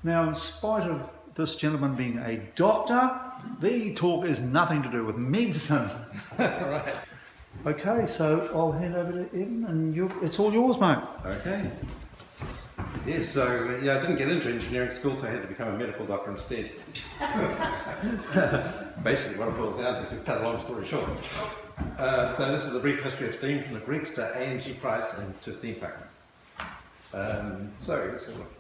Now, in spite of this gentleman being a doctor, the talk is nothing to do with medicine. Right. Okay, so I'll hand over to Evan, and it's all yours, mate. Okay. Yes, so yeah, I didn't get into engineering school, so I had to become a medical doctor instead. Basically what it boils down to, to cut a long story short. So this is a brief history of steam from the Greeks to A&G price and to steam pipe. So let's have a look.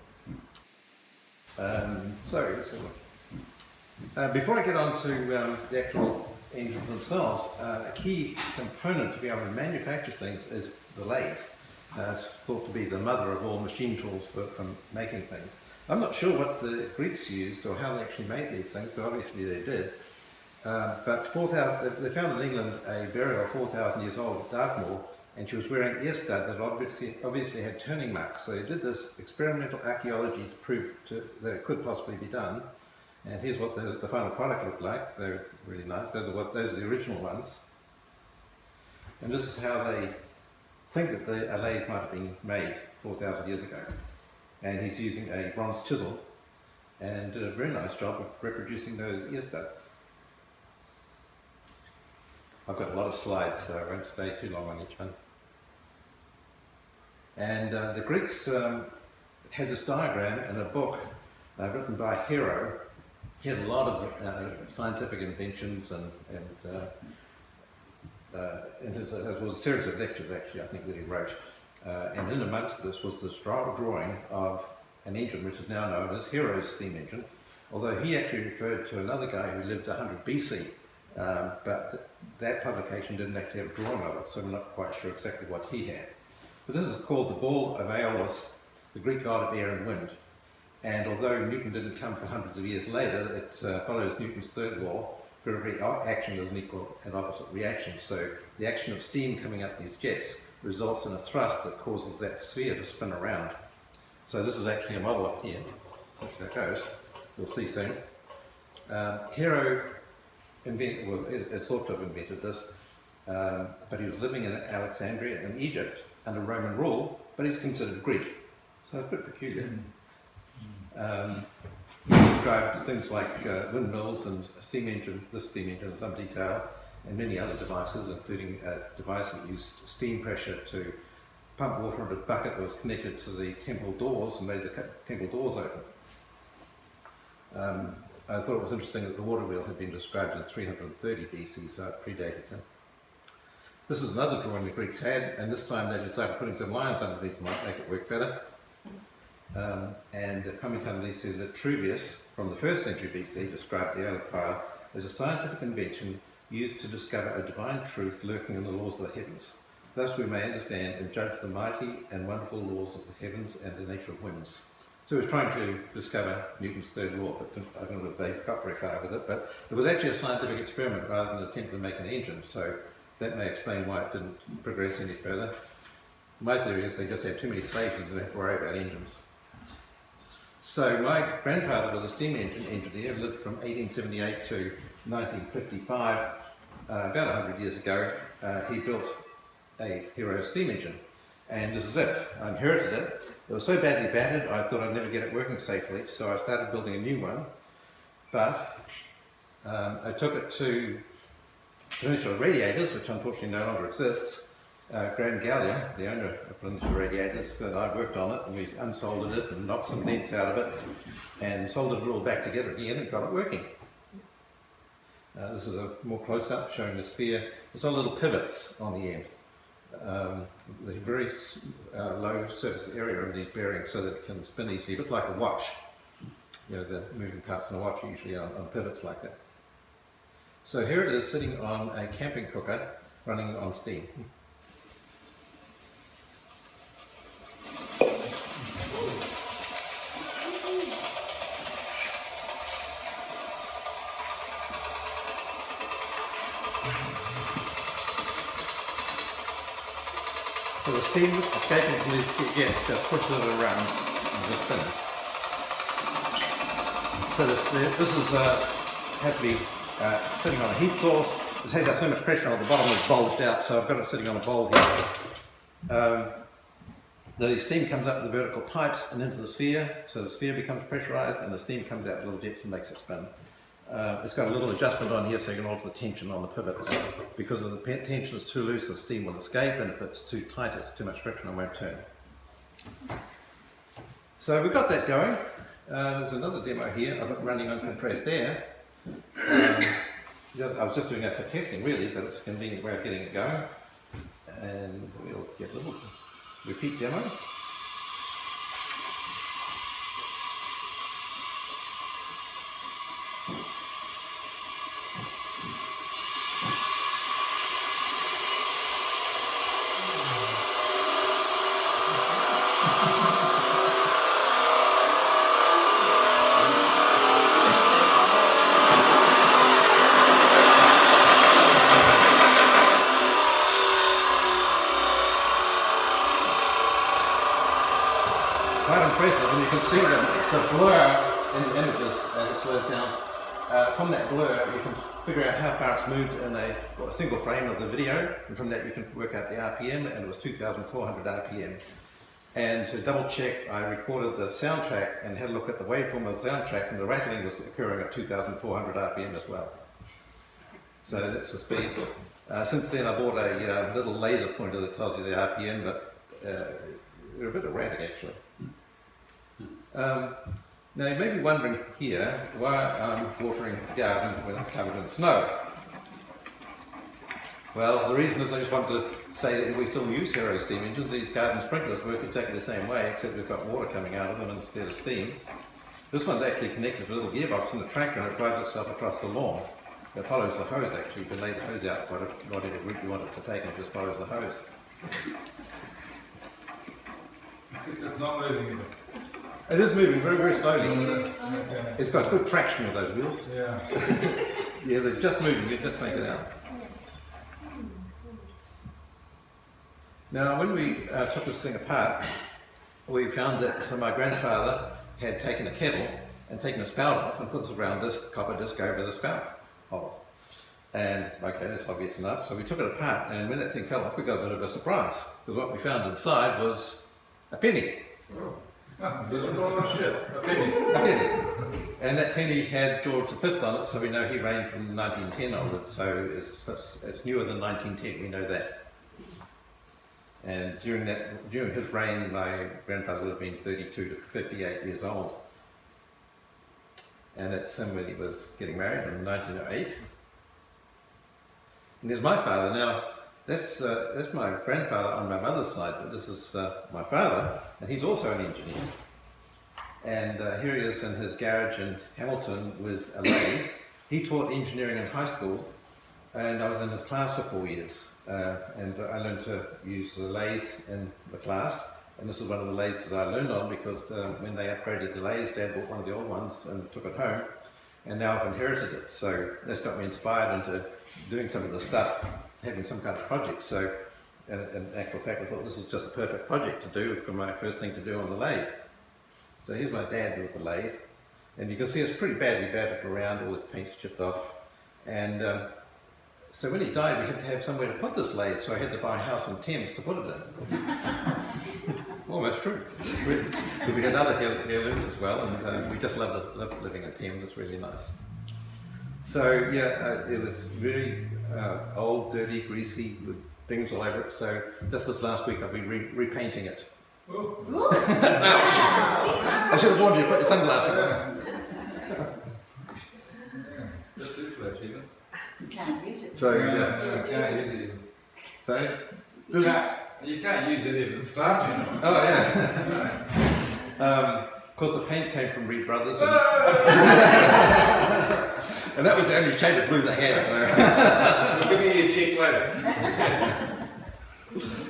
Before I get on to the actual engines themselves, a key component to be able to manufacture things is the lathe. It's thought to be the mother of all machine tools for making things. I'm not sure what the Greeks used or how they actually made these things, but obviously they did. But they found in England a burial 4,000 years old at Dartmoor, and she was wearing ear studs that obviously had turning marks. So they did this experimental archaeology to prove that it could possibly be done. And here's what the final product looked like. They're really nice. Those are the original ones. And this is how they think that a lathe might have been made 4,000 years ago. And he's using a bronze chisel and did a very nice job of reproducing those ear studs. I've got a lot of slides, so I won't stay too long on each one. And the Greeks had this diagram in a book written by Hero. He had a lot of scientific inventions and as well as a series of lectures, actually, I think, that he wrote. And in amongst this was this drawing of an engine which is now known as Hero's steam engine, although he actually referred to another guy who lived 100 BC, but that publication didn't actually have a drawing of it, so we're not quite sure exactly what he had. But this is called the ball of Aeolus, the Greek god of air and wind. And although Newton didn't come for hundreds of years later, it follows Newton's third law. For every action there's an equal and opposite reaction. So the action of steam coming up these jets results in a thrust that causes that sphere to spin around. So this is actually a model up here. That's how it goes. We'll see soon. Hero it's thought to have invented this, but he was living in Alexandria in Egypt under Roman rule, but he's considered Greek. So it's a bit peculiar. He described things like windmills and this steam engine in some detail, and many other devices, including a device that used steam pressure to pump water into a bucket that was connected to the temple doors and made the temple doors open. I thought it was interesting that the water wheel had been described in 330 BC, so it predated him. This is another drawing the Greeks had, and this time they decided putting some lines underneath might make it work better. And the comment underneath says that Vitruvius, from the 1st century BC, described the Electile as a scientific invention used to discover a divine truth lurking in the laws of the heavens. Thus we may understand and judge the mighty and wonderful laws of the heavens and the nature of winds. So he was trying to discover Newton's third law, but I don't know if they got very far with it, but it was actually a scientific experiment rather than an attempt to make an engine, so that may explain why it didn't progress any further. My theory is they just had too many slaves and didn't have to worry about engines. So my grandfather was a steam engine engineer, lived from 1878 to 1955, about 100 years ago. He built a Hero steam engine, and this is it. I inherited it. It was so badly battered I thought I'd never get it working safely, so I started building a new one. But I took it to Peninsula Radiators, which unfortunately no longer exists. Graham Gallia, the owner of Peninsula Radiators, and I worked on it, and we unsoldered it and knocked some dents out of it and soldered it all back together again and got it working. This is a more close-up showing the sphere. It's on little pivots on the end. The very low surface area of these bearings so that it can spin easily, a bit like a watch. You know, the moving parts in a watch are usually on pivots like that. So here it is sitting on a camping cooker running on steam. So the steam escaping from these jets just pushes it around and just spins. So this is has to be sitting on a heat source. It's had so much pressure on the bottom it's bulged out, so I've got it sitting on a bowl here. The steam comes up the vertical pipes and into the sphere, so the sphere becomes pressurized and the steam comes out little jets and makes it spin. It's got a little adjustment on here so you can alter the tension on the pivots. Because if the tension is too loose, the steam will escape, and if it's too tight, it's too much friction, it won't turn. So we've got that going. There's another demo here of it running on compressed air. I was just doing that for testing really, but it's a convenient way of getting it going. And we'll get a little repeat demo. Quite impressive, and you can see the blur in the images as it slows down. From that blur, you can figure out how far it's moved in a single frame of the video, and from that you can work out the RPM, and it was 2,400 RPM. And to double check, I recorded the soundtrack and had a look at the waveform of the soundtrack, and the rattling was occurring at 2,400 RPM as well. So that's the speed. Since then I bought a little laser pointer that tells you the RPM, but they're a bit erratic actually. Now you may be wondering here why I'm watering the garden when it's covered in snow. Well, the reason is I just wanted to say that we still use Hero steam engines. These garden sprinklers work exactly the same way, except we've got water coming out of them instead of steam. This one's actually connected to a little gearbox in the tractor, and it drives itself across the lawn. It follows the hose actually. You can lay the hose out whatever route you want it to take, and it just follows the hose. It's not moving. It is moving very, very slowly. Okay. It's got good traction with those wheels. Yeah. Yeah, they're just moving, you just make it out. Now, when we took this thing apart, we found that my grandfather had taken a kettle and taken a spout off and put a round disc, copper disc over the spout hole. And okay, that's obvious enough. So we took it apart, and when that thing fell off, we got a bit of a surprise, because what we found inside was a penny. Oh, shit. A penny. A penny. And that penny had George V on it, so we know he reigned from 1910 onwards, so it's newer than 1910, we know that. And during his reign, my grandfather would have been 32 to 58 years old. And that's him when he was getting married in 1908. And there's my father. Now, that's my grandfather on my mother's side, but this is my father, and he's also an engineer. And here he is in his garage in Hamilton with a lathe. He taught engineering in high school, and I was in his class for 4 years. And I learned to use the lathe in the class, and this was one of the lathes that I learned on, because when they upgraded the lathes, Dad bought one of the old ones and took it home, and now I've inherited it. So that's got me inspired into doing some of the stuff, having some kind of project. So in actual fact, I thought this is just a perfect project to do for my first thing to do on the lathe. So here's my dad with the lathe, and you can see it's pretty badly battered around, all the paint's chipped off. And so when he died, we had to have somewhere to put this lathe, so I had to buy a house in Thames to put it in. Almost true. We had other heirlooms as well, and we just loved living in Thames. It's really nice. So yeah, it was really old, dirty, greasy, with things all over it. So just this last week I've been repainting it. Ouch! I should have warned you to put your sunglasses on. Just this way, even. You can't use it. So No, yeah. no, you can't use it. So You can't use it if it's starting. oh yeah. Of course, the paint came from Reed Brothers, and, and that was the only shade of blue they had. So We'll give you a check later.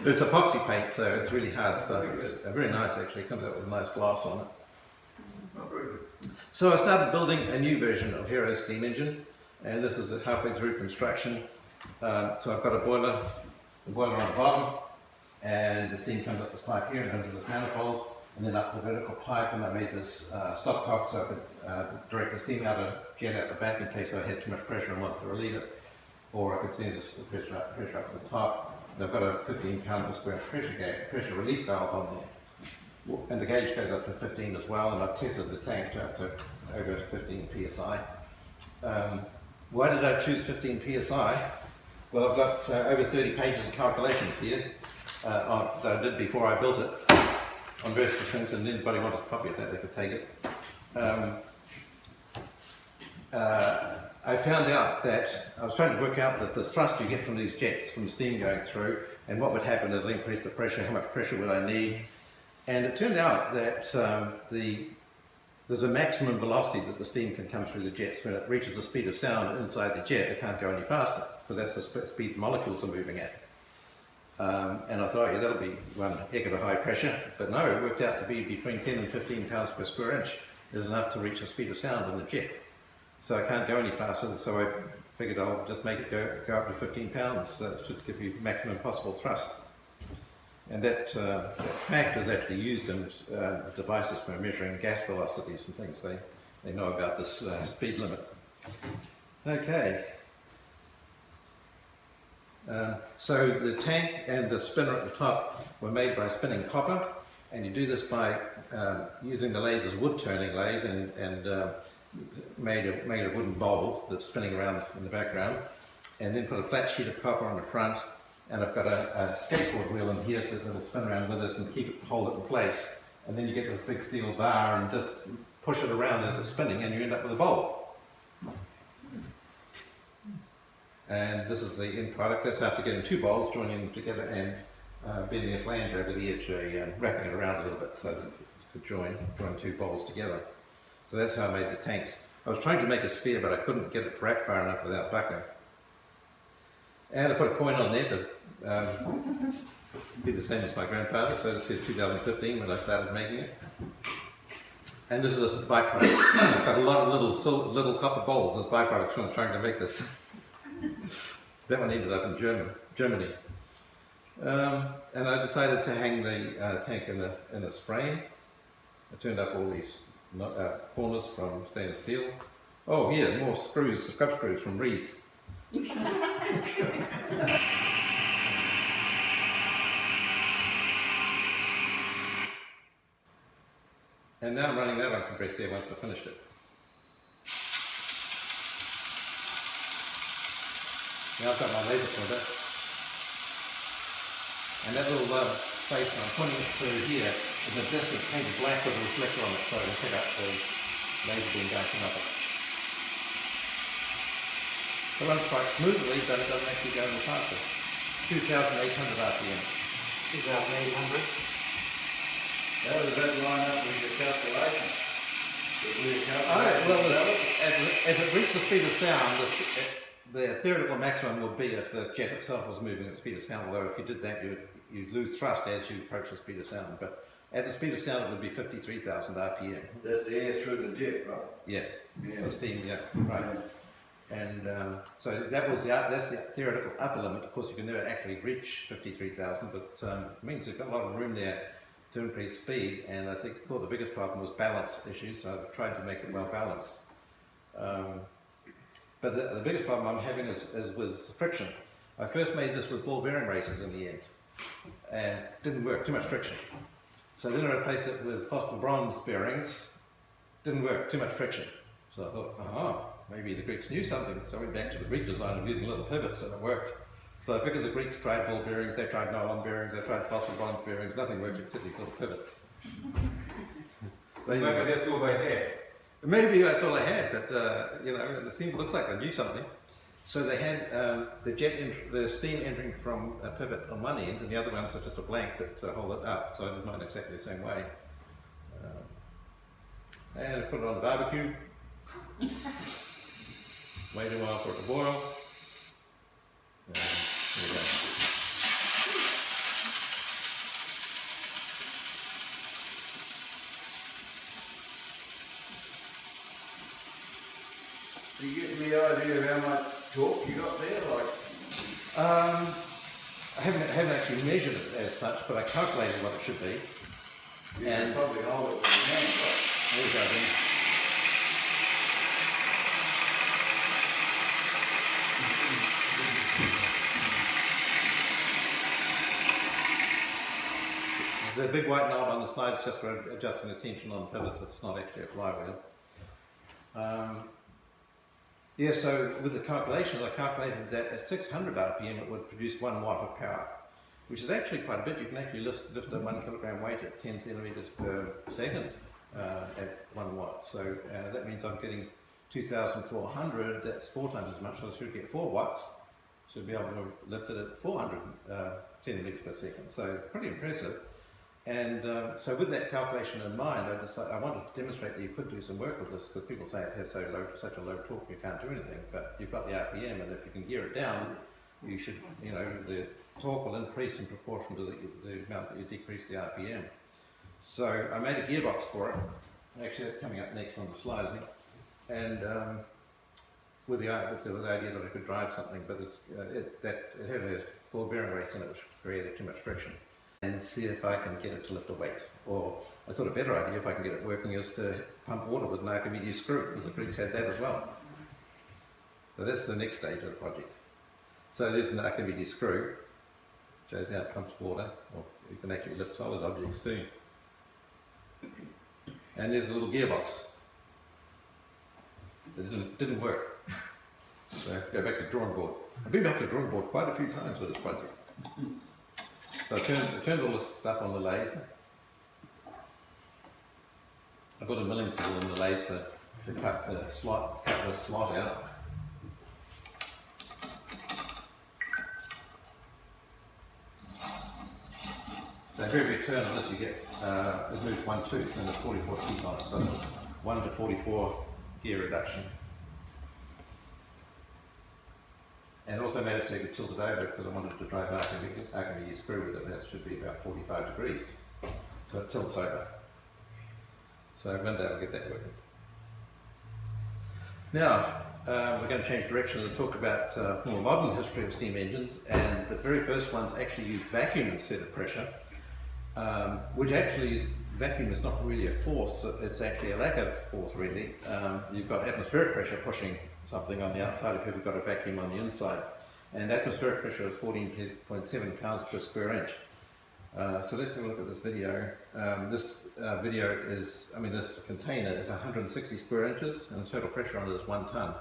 it's epoxy paint, so it's really hard stuff. It's very nice actually. It comes out with a nice gloss on it. Not very good. So I started building a new version of Hero steam engine, and this is halfway through construction. So I've got a boiler on the bottom, and the steam comes up this pipe here and into this manifold, and then up the vertical pipe, and I made this stopcock so I could direct the steam out a jet out the back in case I had too much pressure and wanted to relieve it, or I could send this pressure up to the top. And I've got a 15 pound per square pressure relief valve on there. and the gauge goes up to 15 as well, and I've tested the tank up to over 15 psi. Why did I choose 15 psi? Well, I've got over 30 pages of calculations here that I did before I built it on vertical things, and anybody wanted a copy of that, they could take it. I found out that I was trying to work out the thrust you get from these jets, from the steam going through, and what would happen as I increased the pressure, how much pressure would I need. And it turned out that there's a maximum velocity that the steam can come through the jets. When it reaches the speed of sound inside the jet, it can't go any faster, because that's the speed the molecules are moving at. And I thought, yeah, that'll be one heck of a high pressure, but no, it worked out to be between 10 and 15 pounds per square inch is enough to reach the speed of sound in the jet. So I can't go any faster, so I figured I'll just make it go up to 15 pounds, so it should give you maximum possible thrust. And that fact is actually used in devices for measuring gas velocities and things. They know about this speed limit. Okay. So the tank and the spinner at the top were made by spinning copper, and you do this by using the lathe as a wood turning lathe, and made a wooden bowl that's spinning around in the background, and then put a flat sheet of copper on the front, and I've got a skateboard wheel in here that'll spin around with it and hold it in place, and then you get this big steel bar and just push it around as it's spinning, and you end up with a bowl. And this is the end product. That's after getting two bowls, joining them together and bending a flange over the edge and wrapping it around a little bit so that it could join two bowls together. So that's how I made the tanks. I was trying to make a sphere, but I couldn't get it to rack far enough without buckling. And I put a coin on there to be the same as my grandfather, so this is 2015 when I started making it. And this is a byproduct. I've got a lot of little copper bowls as byproducts from trying to make this. That one ended up in Germany. And I decided to hang the tank in its frame. I turned up all these corners from stainless steel. Oh, here, more screws, scrub screws from reeds. And now I'm running that on compressed air once I finished it. Now I've got my laser pointer, and that little space I'm pointing it through here is a disc that's painted black with a reflector on it so I can pick up the laser beam bouncing off it. It runs quite smoothly, but it doesn't actually go any faster. 2,800 RPM. 2,800. How does that line up with your calculation? Well, as it reaches the speed of sound, the theoretical maximum would be if the jet itself was moving at the speed of sound, although if you did that, you'd lose thrust as you approach the speed of sound. But at the speed of sound, it would be 53,000 RPM. That's the air through the jet, right? Yeah, Yeah. the steam, yeah, right. And so that's the theoretical upper limit. Of course, you can never actually reach 53,000, but it means you've got a lot of room there to increase speed. And I thought the biggest problem was balance issues, so I've tried to make it well balanced. But the biggest problem I'm having is with friction. I first made this with ball bearing races in the end, and didn't work, too much friction. So then I replaced it with phosphor bronze bearings, didn't work, too much friction. So I thought, maybe the Greeks knew something. So I went back to the Greek design of using little pivots, and it worked. So I figured the Greeks tried ball bearings, they tried nylon bearings, they tried phosphor bronze bearings, nothing worked except these little pivots. Maybe that's all they had. Maybe that's all they had, but the thing looks like they knew something. So they had the steam entering from a pivot on one end, and the other one's just a blank that hold it up. So I did mine exactly the same way. And I put it on the barbecue. Wait a while for it to boil. There we go. Do you get any idea of how much torque you got there? I haven't actually measured it as such, but I calculated what it should be. You can probably hold it with your hand, right? There we go then. The big white knob on the side is just for adjusting the tension on pivots. It's not actually a flywheel. Yeah, so with the calculation, I calculated that at 600 RPM it would produce 1 watt of power, which is actually quite a bit. You can actually lift a 1 kilogram weight at 10 centimeters per second at 1 watt. So that means I'm getting 2,400, that's 4 times as much, so I should get 4 watts. Should be able to lift it at 400 centimeters per second. So pretty impressive. And so with that calculation in mind, I wanted to demonstrate that you could do some work with this, because people say it has such a low torque you can't do anything, but you've got the RPM, and if you can gear it down, you should, the torque will increase in proportion to the amount that you decrease the RPM. So I made a gearbox for it. Actually, that's coming up next on the slide, I think. And with the idea that I could drive something, but it had a ball bearing race in it, which created too much friction. And see if I can get it to lift a weight. Or I thought a better idea, if I can get it working, is to pump water with an Archimedes screw, because the Greeks had that as well. So that's the next stage of the project. So there's an Archimedes screw, shows how it pumps water, or you can actually lift solid objects too. And there's a little gearbox. It didn't work. So I have to go back to the drawing board. I've been back to the drawing board quite a few times with this project. So I turned all this stuff on the lathe. I put a milling tool in the lathe to cut the slot out. So for every turn of this you get, it moves 1 tooth and there's 44 teeth on it, so 1 to 44 gear reduction. And also made it so you could tilt it over, because I wanted to drive an Archimedes screw with it. That should be about 45 degrees. So it tilts over. So one day I'll get that working. Now, we're going to change direction and talk about the more modern history of steam engines. And the very first ones actually used vacuum instead of pressure, which actually vacuum is not really a force, it's actually a lack of force really. You've got atmospheric pressure pushing something on the outside if you've got a vacuum on the inside. And atmospheric pressure is 14.7 pounds per square inch. So let's have a look at this video. This container is 160 square inches and the total pressure on it is 1 ton.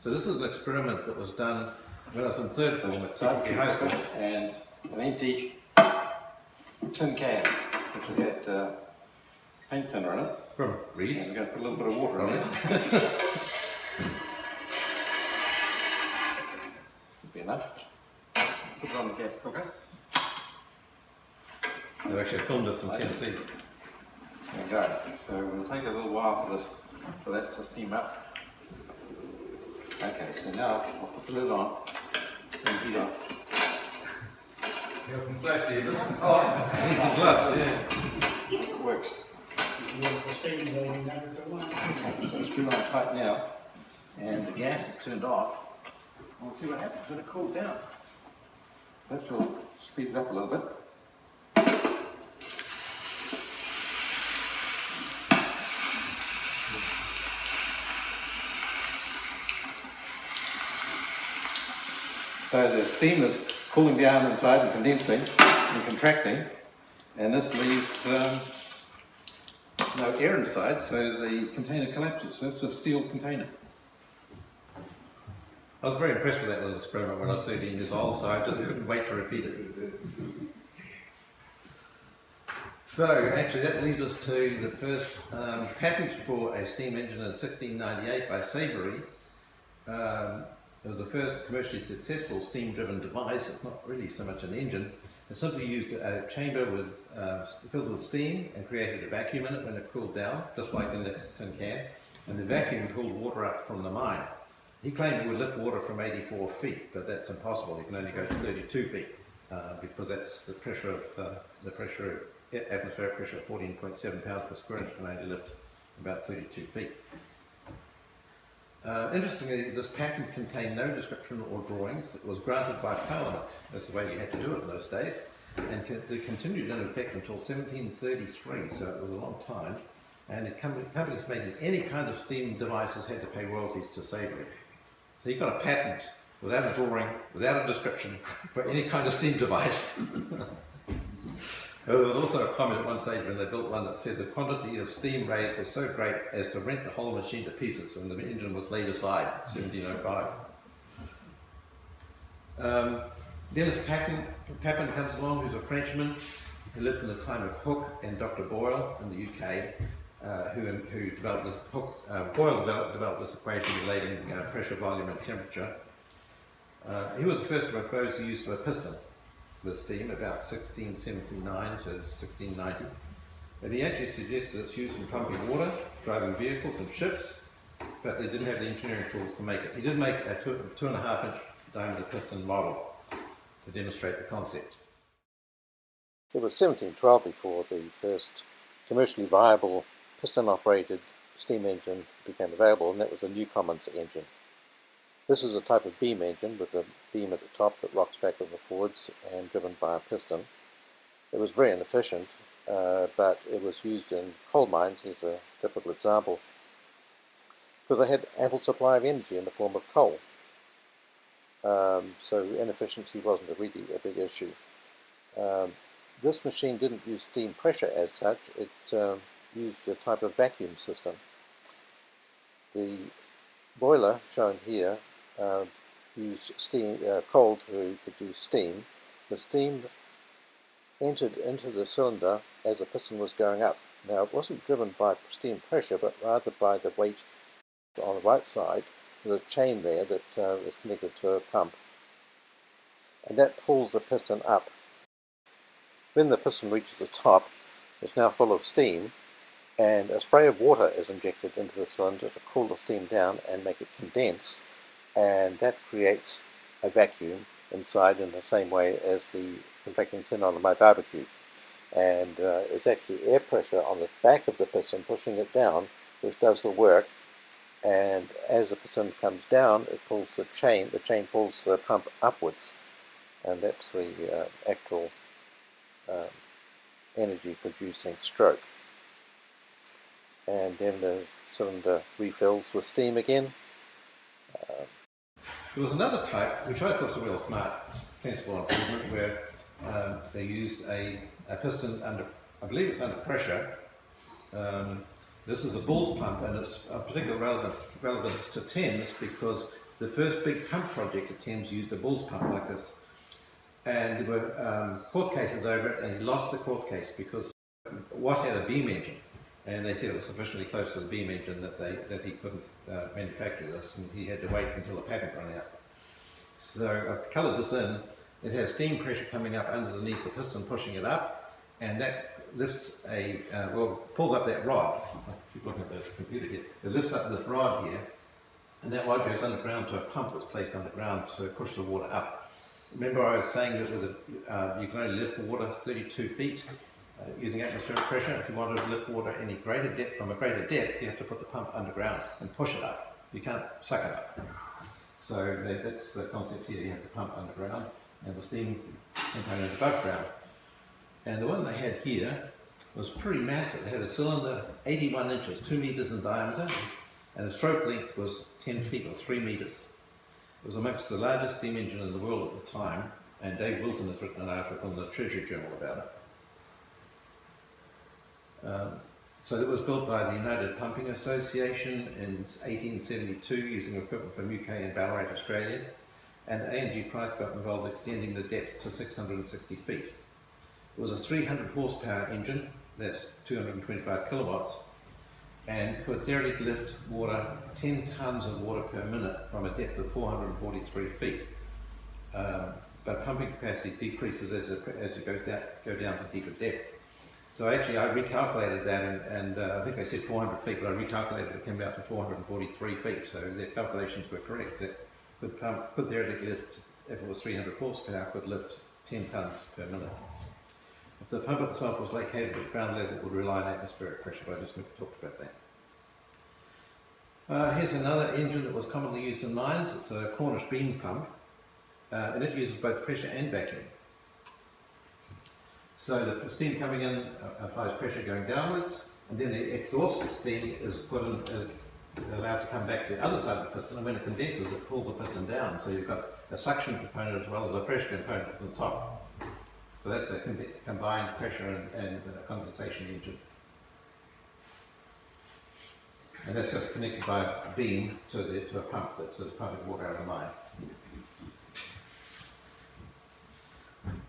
So this is an experiment that was done when I was in third form at high school. And an empty tin can, which had paint thinner in it. From Reeds. And we're going to put a little bit of water on it. Should be enough. Put it on the gas cooker. They actually filmed us in Tennessee. There we go. So we'll take a little while for that to steam up. Okay, so now I'll put the lid on and heat on. Health and safety. Need some gloves, yeah. It works. So it's too on tight now, and the gas is turned off. We'll see what happens when it cools down. This will speed it up a little bit. So the steam is cooling down inside and condensing and contracting, and this leaves no air inside, so the container collapses. So it's a steel container. I was very impressed with that little experiment when I was 13 years old, so I just couldn't wait to repeat it. So actually that leads us to the first patent for a steam engine in 1698 by Savory. It was the first commercially successful steam-driven device. It's not really so much an engine. It simply used a chamber filled with steam and created a vacuum in it when it cooled down, just like in the tin can. And the vacuum pulled water up from the mine. He claimed it would lift water from 84 feet, but that's impossible. You can only go to 32 feet because that's the pressure of atmospheric pressure of 14.7 pounds per square inch can only lift about 32 feet. Interestingly, this patent contained no description or drawings. It was granted by Parliament. That's the way you had to do it in those days. And it continued in effect until 1733, so it was a long time. And companies making any kind of steam devices had to pay royalties to Savory. So he got a patent without a drawing, without a description, for any kind of steam device. There was also a comment at one stage when they built one that said the quantity of steam raised was so great as to rent the whole machine to pieces, and the engine was laid aside, 1705. Dennis Papin comes along, who's a Frenchman who lived in the time of Hooke and Dr. Boyle in the UK, who developed this, Boyle developed this equation relating pressure, volume and temperature. He was the first to propose the use of a piston with steam about 1679 to 1690. And he actually suggested its use in pumping water, driving vehicles and ships, but they didn't have the engineering tools to make it. He did make a 2.5 inch diameter piston model to demonstrate the concept. It was 1712 before the first commercially viable piston-operated steam engine became available, and that was a Newcomen's engine. This is a type of beam engine with a beam at the top that rocks backwards and forwards and driven by a piston. It was very inefficient, but it was used in coal mines. Here's a typical example, because they had ample supply of energy in the form of coal. So inefficiency wasn't really a big issue. This machine didn't use steam pressure as such. It used a type of vacuum system. The boiler shown here used steam, coal to produce steam. The steam entered into the cylinder as the piston was going up. Now, it wasn't driven by steam pressure, but rather by the weight on the right side. There's a chain there that is connected to a pump, and that pulls the piston up. When the piston reaches the top, it's now full of steam, and a spray of water is injected into the cylinder to cool the steam down and make it condense, and that creates a vacuum inside in the same way as the contracting tin on my barbecue. And it's actually air pressure on the back of the piston pushing it down which does the work, and as the piston comes down it pulls the chain pulls the pump upwards, and that's the actual energy producing stroke. And then the cylinder refills with steam again. There was another type, which I thought was a real smart, sensible improvement, where they used a piston under, I believe it's under pressure. This is a Bull's pump, and it's of particular relevance to Thames because the first big pump project at Thames used a Bull's pump like this. And there were court cases over it, and he lost the court case because Watt had a beam engine, and they said it was sufficiently close to the beam engine that he couldn't manufacture this, and he had to wait until the patent ran out. So I've coloured this in. It has steam pressure coming up underneath the piston, pushing it up, and that lifts pulls up that rod. I keep looking at the computer here. It lifts up this rod here, and that rod goes underground to a pump that's placed underground to push the water up. Remember I was saying that you can only lift water 32 feet using atmospheric pressure. If you want to lift water any greater depth, from a greater depth, you have to put the pump underground and push it up. You can't suck it up. So that's the concept here. You have the pump underground and the steam component above ground. And the one they had here was pretty massive. It had a cylinder 81 inches, 2 meters in diameter, and the stroke length was 10 feet or 3 meters. It was amongst the largest steam engine in the world at the time, and Dave Wilson has written an article in the Treasury Journal about it. So it was built by the United Pumping Association in 1872 using equipment from UK and Ballarat, Australia, and A&G Price got involved extending the depth to 660 feet. It was a 300 horsepower engine, that's 225 kilowatts, and could theoretically lift water, 10 tonnes of water per minute from a depth of 443 feet. But pumping capacity decreases as you go down to deeper depth. So actually I recalculated that, and I think they said 400 feet, but I recalculated it came out to 443 feet, so their calculations were correct. That could theoretically lift, if it was 300 horsepower, could lift 10 tonnes per minute. If the pump itself was located at ground level, it would rely on atmospheric pressure, but I just talked about that. Here's another engine that was commonly used in mines. It's a Cornish beam pump, and it uses both pressure and vacuum. So the steam coming in applies pressure going downwards, and then the exhaust steam is allowed to come back to the other side of the piston, and when it condenses, it pulls the piston down. So you've got a suction component as well as a pressure component from the top. So that's a combined pressure and condensation engine. And that's just connected by a beam to a pump that's pumping water out of the mine.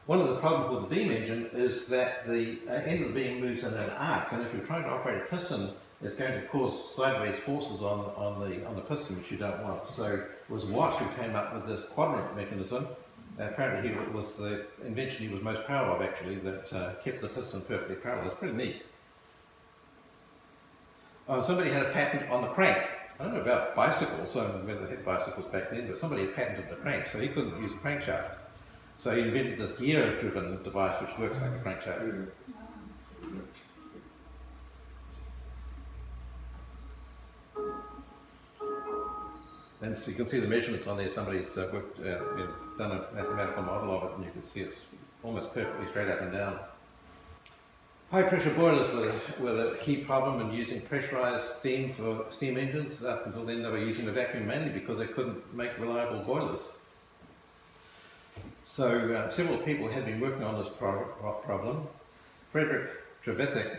One of the problems with the beam engine is that the end of the beam moves in an arc, and if you're trying to operate a piston, it's going to cause sideways forces on the piston, which you don't want. So it was Watt who came up with this quadrant mechanism. Apparently it was the invention he was most proud of, actually, that kept the piston perfectly parallel. It's pretty neat. Somebody had a patent on the crank. I don't know about bicycles, whether they had bicycles back then, but somebody had patented the crank, so he couldn't use a crankshaft. So he invented this gear-driven device which works like a crankshaft. And so you can see the measurements on there. Somebody's worked, done a mathematical model of it, and you can see it's almost perfectly straight up and down. High pressure boilers were the key problem in using pressurized steam for steam engines. Up until then they were using the vacuum mainly because they couldn't make reliable boilers. So several people had been working on this problem. Frederick Trevithick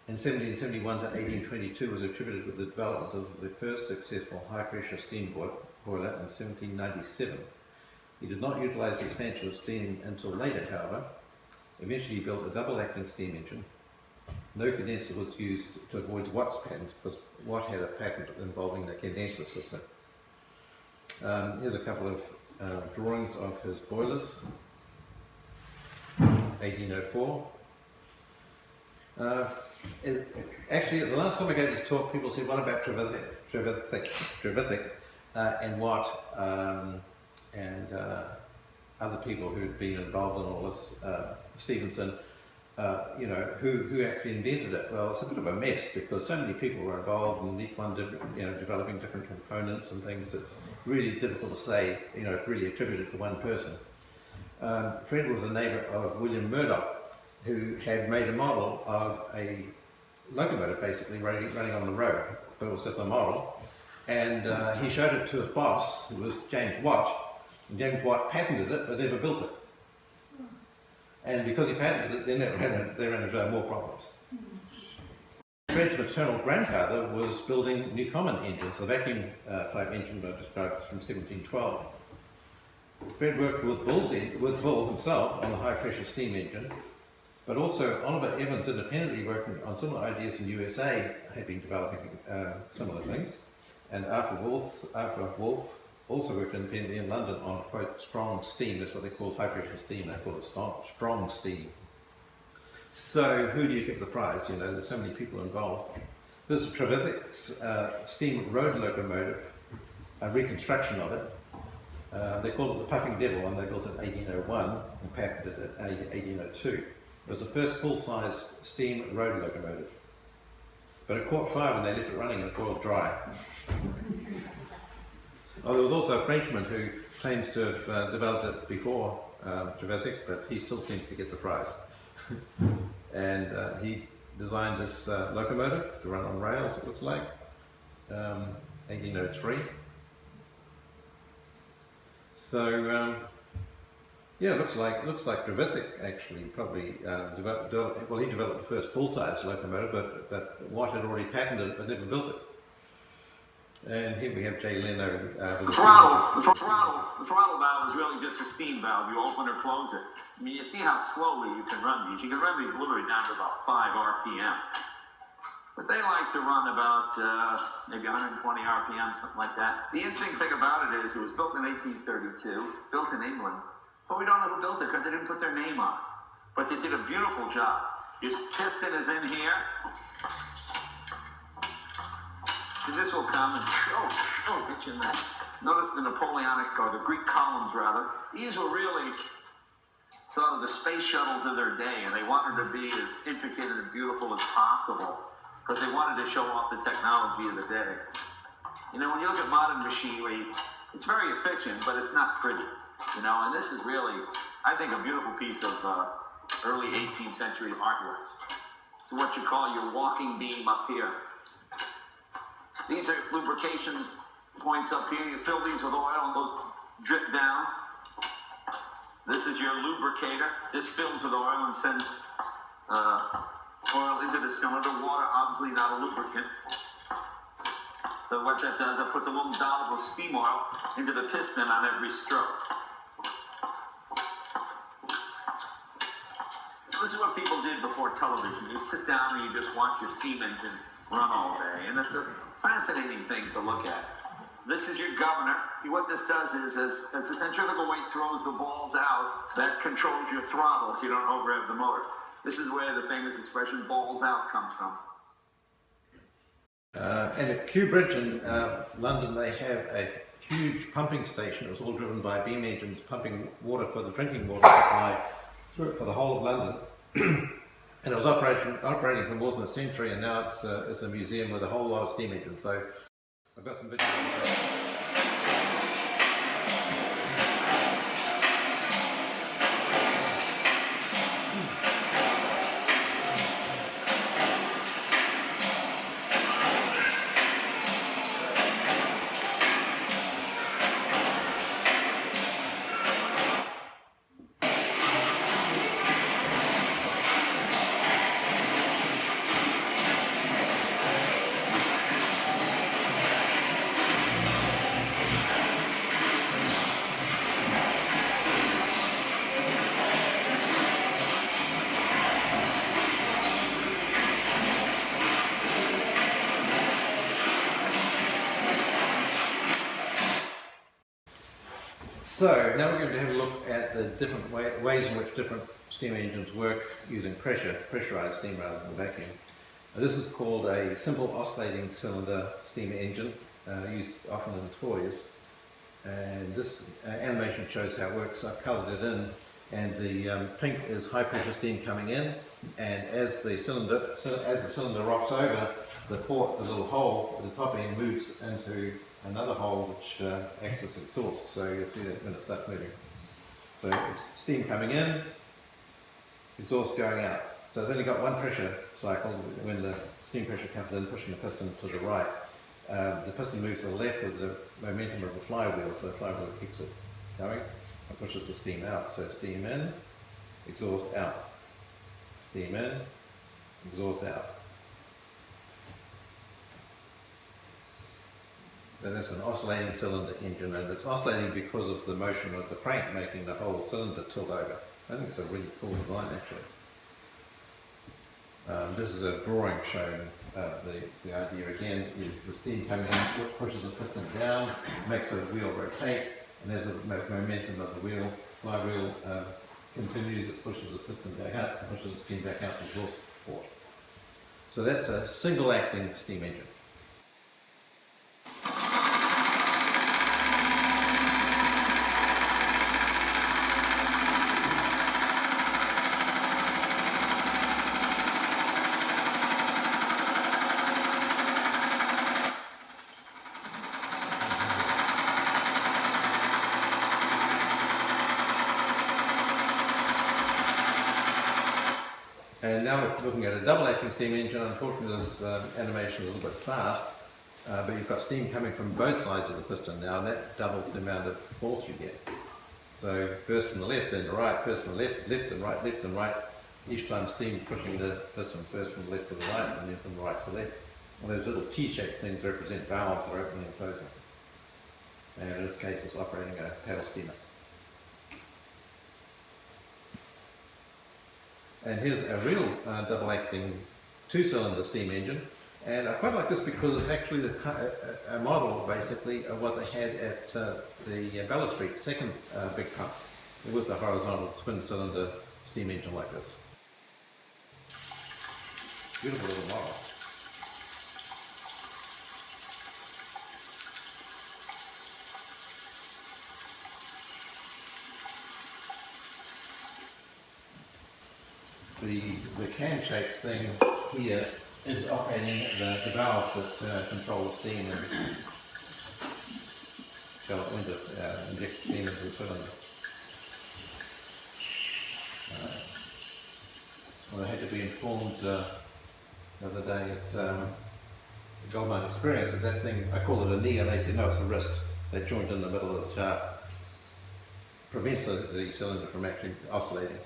in 1771 to 1822 was attributed with the development of the first successful high pressure steam boiler in 1797. He did not utilize the expansion of steam until later, however. Eventually he built a double-acting steam engine. No condenser was used to avoid Watt's patent, because Watt had a patent involving the condenser system. Here's a couple of drawings of his boilers. 1804. Actually, the last time I gave this talk, people said, what about Trevithick and Watt and other people who had been involved in all this, Stevenson, who actually invented it? Well, it's a bit of a mess because so many people were involved and each one developing different components and things. It's really difficult to say, really attributed to one person. Fred was a neighbour of William Murdoch, who had made a model of a locomotive basically running on the road, but it was just a model. And he showed it to his boss, who was James Watt. And James Watt patented it, but never built it. And because he patented it, then they ran into more problems. Fred's maternal grandfather was building Newcomen engines, the vacuum type engine I described from 1712. Fred worked with Bull himself on the high pressure steam engine, but also Oliver Evans, independently working on similar ideas in the USA, had been developing similar things. And Arthur Wolff also worked independently in London on, quote, strong steam. That's what they call high pressure steam. They call it strong steam. So who do you give the prize? There's so many people involved. This is Trevithick's steam road locomotive, a reconstruction of it. They called it the Puffing Devil, and they built it in 1801 and patented it in 1802. It was the first full-size steam road locomotive. But it caught fire when they left it running and it boiled dry. There was also a Frenchman who claims to have developed it before Trevithick, but he still seems to get the prize. And he designed this locomotive to run on rails, it looks like, 1803. So, yeah, it looks like Trevithick actually probably developed the first full-size locomotive, but Watt had already patented it but never built it. And here we have Jay Leno. The throttle valve is really just a steam valve. You open or close it. I mean, you see how slowly you can run these. You can run these literally down to about 5 RPM. But they like to run about maybe 120 RPM, something like that. The interesting thing about it is it was built in 1832, built in England. But we don't know who built it because they didn't put their name on it. But they did a beautiful job. Your piston is in here. This will come and hit you in that. Notice the Napoleonic, or the Greek columns rather. These were really sort of the space shuttles of their day, and they wanted to be as intricate and beautiful as possible because they wanted to show off the technology of the day. When you look at modern machinery, it's very efficient, but it's not pretty. And this is really, I think, a beautiful piece of early 18th century artwork. It's what you call your walking beam up here. These are lubrication points up here. You fill these with oil and those drip down. This is your lubricator. This fills with oil and sends oil into the cylinder. Water, obviously not a lubricant. So what that does, it puts a little dollop of steam oil into the piston on every stroke. This is what people did before television. You sit down and you just watch your steam engine run all day, and it's a fascinating thing to look at. This is your governor. What this does is, as the centrifugal weight throws the balls out, that controls your throttle so you don't overrev the motor. This is where the famous expression "balls out" comes from. And at Kew Bridge in London, they have a huge pumping station. It was all driven by beam engines pumping water for the drinking water supply for the whole of London. And it was operating for more than a century, and now it's a museum with a whole lot of steam engines. So I've got some videos. So now we're going to have a look at the different ways in which different steam engines work using pressurized steam rather than vacuum. This is called a simple oscillating cylinder steam engine, used often in toys. And this animation shows how it works. I've coloured it in, and the pink is high pressure steam coming in, and as the cylinder rocks over, the little hole at the top end moves into another hole which acts as exhaust. So you'll see that when it starts moving. So it's steam coming in, exhaust going out. So it's only got one pressure cycle when the steam pressure comes in, pushing the piston to the right. The piston moves to the left with the momentum of the flywheel, so the flywheel keeps it going and pushes the steam out. So steam in, exhaust out. Steam in, exhaust out. So that's an oscillating cylinder engine, and it's oscillating because of the motion of the crank making the whole cylinder tilt over. I think it's a really cool design actually. This is a drawing showing the idea again. The steam coming in pushes the piston down, makes the wheel rotate, and as the momentum of the flywheel continues, it pushes the piston back up and pushes the steam back out the exhaust port. So that's a single acting steam engine. And now we're looking at a double-acting steam engine. Unfortunately, this animation is a little bit fast, but you've got steam coming from both sides of the piston now, and that doubles the amount of force you get. So first from the left, then the right, first from the left and right, left and right. Each time steam pushing the piston first from the left to the right, and then from the right to left. And those little T-shaped things represent valves that are opening and closing. And in this case, it's operating a paddle steamer. And here's a real double-acting two-cylinder steam engine, and I quite like this because it's actually a model, basically, of what they had at the Bella Street second big pump. It was the horizontal twin-cylinder steam engine like this. Beautiful little model. The can-shaped thing here is operating the valves that control the steam and inject steam into the cylinder. Well, I had to be informed the other day at the Goldmine Experience that thing, I call it a knee, and they said no, it's a wrist. They joined in the middle of the shaft. prevents the cylinder from actually oscillating.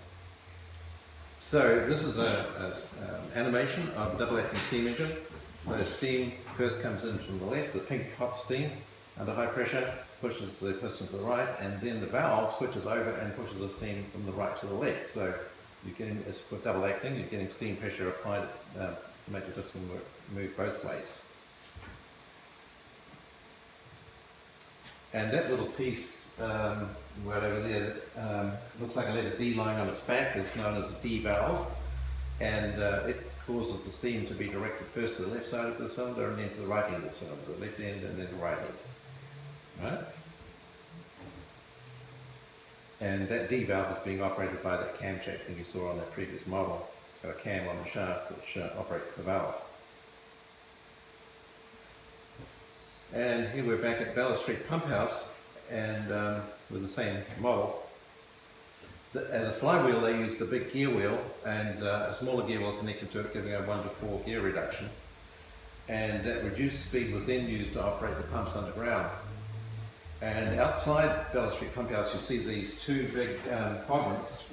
So this is an animation of a double-acting steam engine. So the steam first comes in from the left, the pink hot steam under high pressure, pushes the piston to the right, and then the valve switches over and pushes the steam from the right to the left. So you're getting, as for double acting, you're getting steam pressure applied to make the piston move both ways. And that little piece right over there looks like a letter D lying on its back is known as a D valve, and it causes the steam to be directed first to the left side of the cylinder and then to the right end of the cylinder, the left end and then the right end. Right? And that D valve is being operated by that cam-shaped thing you saw on that previous model. It's got a cam on the shaft which operates the valve. And here we're back at Bella Street Pump House, and with the same model. As a flywheel they used a big gear wheel and a smaller gear wheel connected to it, giving a 1 to 4 gear reduction. And that reduced speed was then used to operate the pumps underground. And outside Bella Street Pump House you see these two big quadrants.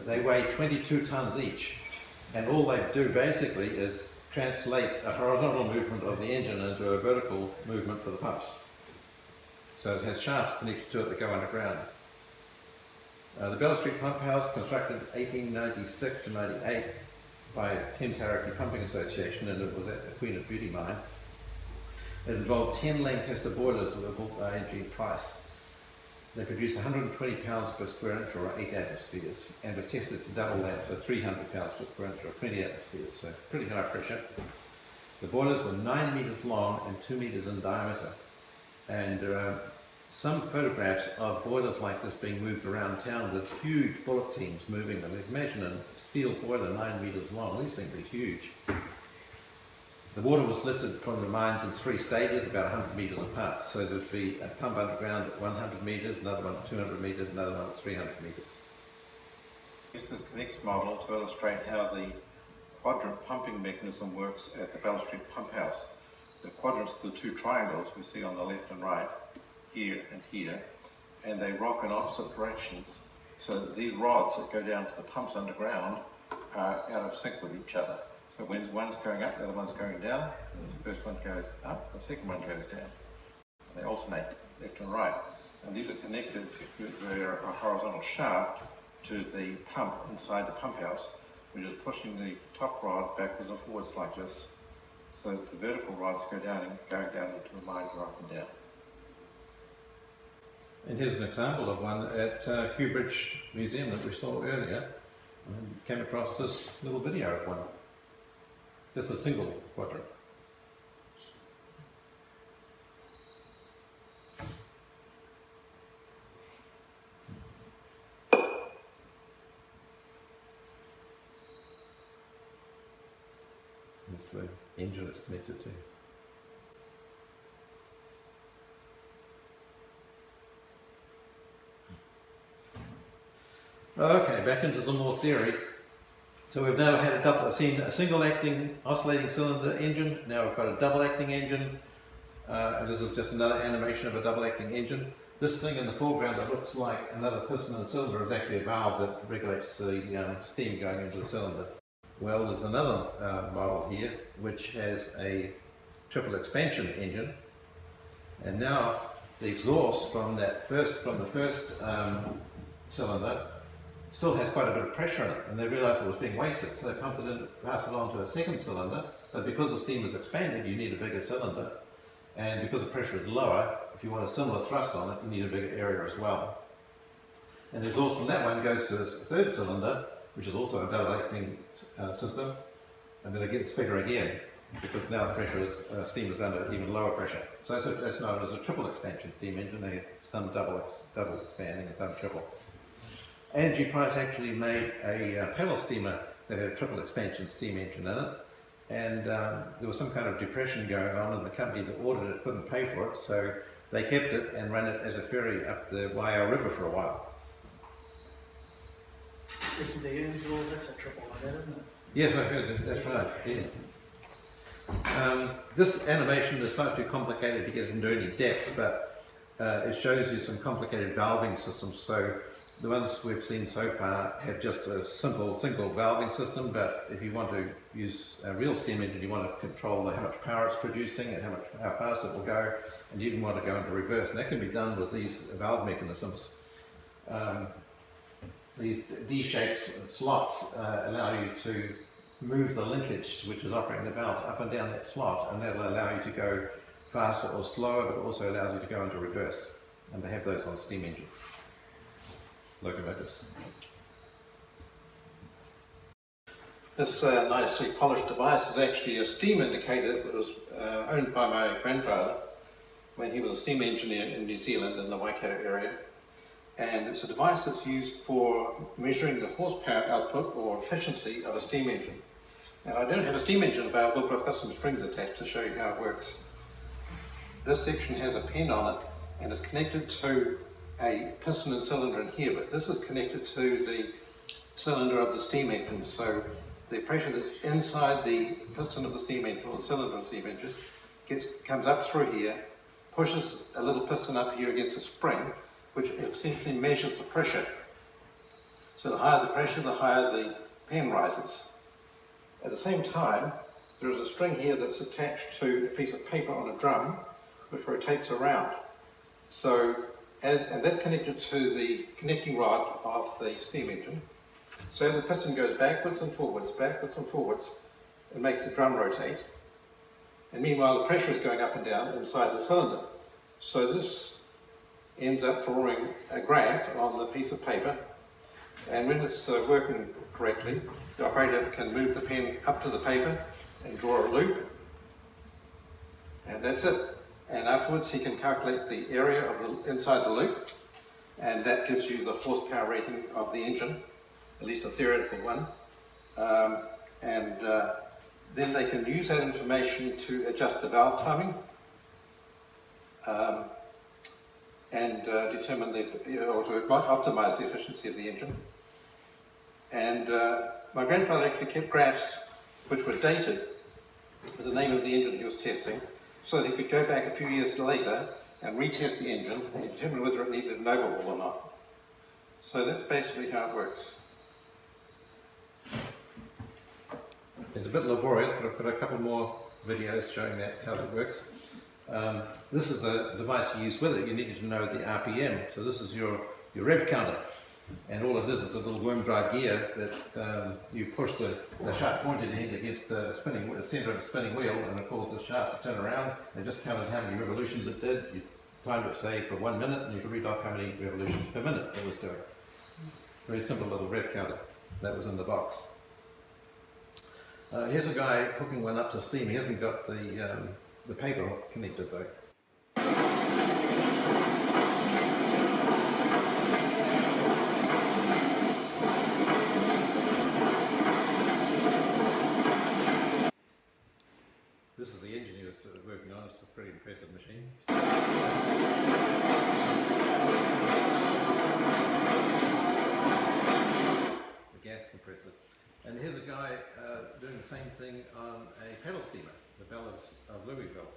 They weigh 22 tons each, and all they do basically is translate a horizontal movement of the engine into a vertical movement for the pumps. So it has shafts connected to it that go underground. The Bella Street Pump House, constructed 1896 to 98 by Thames Pumping Association, and it was at the Queen of Beauty mine. It involved 10 Lancaster boilers that were built by A.G. Price. They produce 120 pounds per square inch or 8 atmospheres, and were tested to double that to 300 pounds per square inch or 20 atmospheres, so pretty high pressure. The boilers were 9 metres long and 2 metres in diameter, and there are some photographs of boilers like this being moved around town with huge bullock teams moving them. Imagine a steel boiler 9 metres long, these things are huge. The water was lifted from the mines in 3 stages, about 100 metres apart. So there would be a pump underground at 100 metres, another one at 200 metres, another one at 300 metres. Use this next model to illustrate how the quadrant pumping mechanism works at the Bella Street Pump House. The quadrants are the 2 triangles we see on the left and right, here and here, and they rock in opposite directions, so that these rods that go down to the pumps underground are out of sync with each other. So when one's going up, the other one's going down, and the first one goes up, the second one goes down. And they alternate left and right. And these are connected via a horizontal shaft to the pump inside the pump house, which is pushing the top rod backwards and forwards like this, so that the vertical rods go down and going down into the mine, go up and down. And here's an example of one at Kew Bridge Museum that we saw earlier. And came across this little video of one. Just a single quadrant. That's the engine it's connected to. Okay, back into some more theory. So we've now had seen a single acting oscillating cylinder engine, now we've got a double acting engine, and this is just another animation of a double acting engine. This thing in the foreground that looks like another piston and cylinder is actually a valve that regulates the steam going into the cylinder. Well, there's another model here which has a triple expansion engine, and now the exhaust from the first cylinder still has quite a bit of pressure in it, and they realized it was being wasted, so they pumped it in, passed it on to a second cylinder, but because the steam is expanded, you need a bigger cylinder, and because the pressure is lower, if you want a similar thrust on it, you need a bigger area as well. And the exhaust from that one goes to this third cylinder, which is also a double acting system, and then it gets bigger again, because now the pressure is, steam is under even lower pressure. So that's known as a triple expansion steam engine. They have some doubles expanding and some triple. A.G. Price actually made a paddle steamer that had a triple expansion steam engine in it, and there was some kind of depression going on, and the company that ordered it couldn't pay for it, so they kept it and ran it as a ferry up the Waiau River for a while. Isn't the usual, that's a triple like that, isn't it? Yes, I heard that. That's right. Yeah. This animation is slightly too complicated to get into any depth, but it shows you some complicated valving systems. So the ones we've seen so far have just a simple single valving system, but if you want to use a real steam engine, you want to control how much power it's producing and how fast it will go, and you even want to go into reverse, and that can be done with these valve mechanisms. These D-shaped slots allow you to move the linkage, which is operating the valves, up and down that slot, and that'll allow you to go faster or slower, but also allows you to go into reverse, and they have those on steam engines. Locomotives. This nicely polished device is actually a steam indicator that was owned by my grandfather when he was a steam engineer in New Zealand in the Waikato area. And it's a device that's used for measuring the horsepower output or efficiency of a steam engine. And I don't have a steam engine available, but I've got some strings attached to show you how it works. This section has a pen on it and is connected to a piston and cylinder in here, but this is connected to the cylinder of the steam engine. So the pressure that's inside the piston of the steam engine, or the cylinder of the steam engine, comes up through here, pushes a little piston up here against a spring, which essentially measures the pressure. So the higher the pressure, the higher the pen rises. At the same time, there is a string here that's attached to a piece of paper on a drum, which rotates around. So, and that's connected to the connecting rod of the steam engine. So as the piston goes backwards and forwards, it makes the drum rotate. And meanwhile, the pressure is going up and down inside the cylinder. So this ends up drawing a graph on the piece of paper. And when it's working correctly, the operator can move the pen up to the paper and draw a loop. And that's it. And afterwards he can calculate the area of the inside the loop, and that gives you the horsepower rating of the engine, at least a theoretical one. Then they can use that information to adjust the valve timing and determine or to optimize the efficiency of the engine. And my grandfather actually kept graphs which were dated with the name of the engine he was testing, so that he could go back a few years later and retest the engine and determine whether it needed an overhaul or not. So that's basically how it works. It's a bit laborious, but I've put a couple more videos showing that how it works. This is a device you use with it. You need to know the RPM. So this is your rev counter. And all it is a little worm drive gear that you push the sharp pointed end against the center of the spinning wheel, and it causes the shaft to turn around. And just counted how many revolutions it did. You timed it, say, for 1 minute, and you can read off how many revolutions per minute it was doing. Very simple little rev counter that was in the box. Here's a guy hooking one up to steam. He hasn't got the paper connected though. This is the engine he was working on. It's a pretty impressive machine. It's a gas compressor. And here's a guy doing the same thing on a pedal steamer, the Belle of Louisville.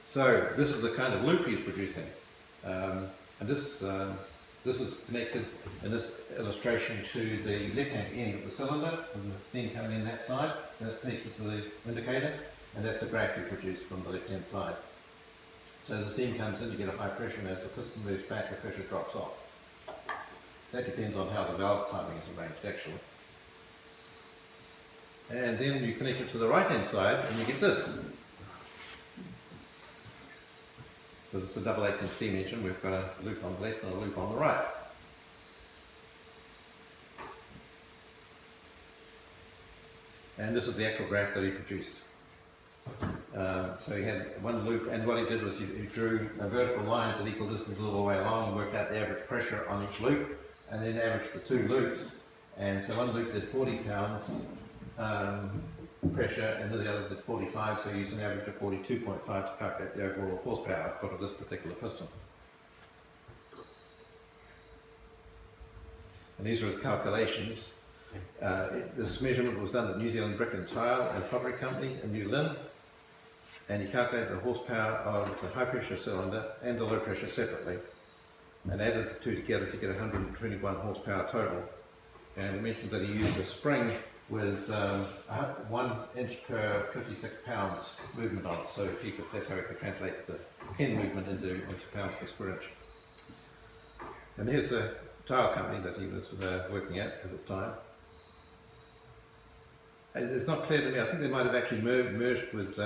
So this is the kind of loop he's producing, and this is connected in this illustration to the left-hand end of the cylinder, with the steam coming in that side. That's connected to the indicator, and that's the graph you produce from the left-hand side. So the steam comes in, you get a high pressure, and as the piston moves back, the pressure drops off. That depends on how the valve timing is arranged, actually. And then you connect it to the right-hand side, and you get this. Because it's a double acting steam engine, we've got a loop on the left and a loop on the right. And this is the actual graph that he produced. So he had one loop, and what he did was he drew vertical lines at equal distance all the way along and worked out the average pressure on each loop, and then averaged the two loops. And so one loop did 40 pounds pressure, and the other did 45, so you use an average of 42.5 to calculate the overall horsepower output of this particular piston. And these are his calculations. This measurement was done at New Zealand Brick and Tile and Pottery Company in New Lynn, and he calculated the horsepower of the high pressure cylinder and the low pressure separately, and added the two together to get 121 horsepower total. And he mentioned that he used a spring with 1 inch per 56 pounds movement on it, so that's how he could translate the pen movement into pounds per square inch. And here's the tile company that he was working at the time. It's not clear to me, I think they might have actually merged with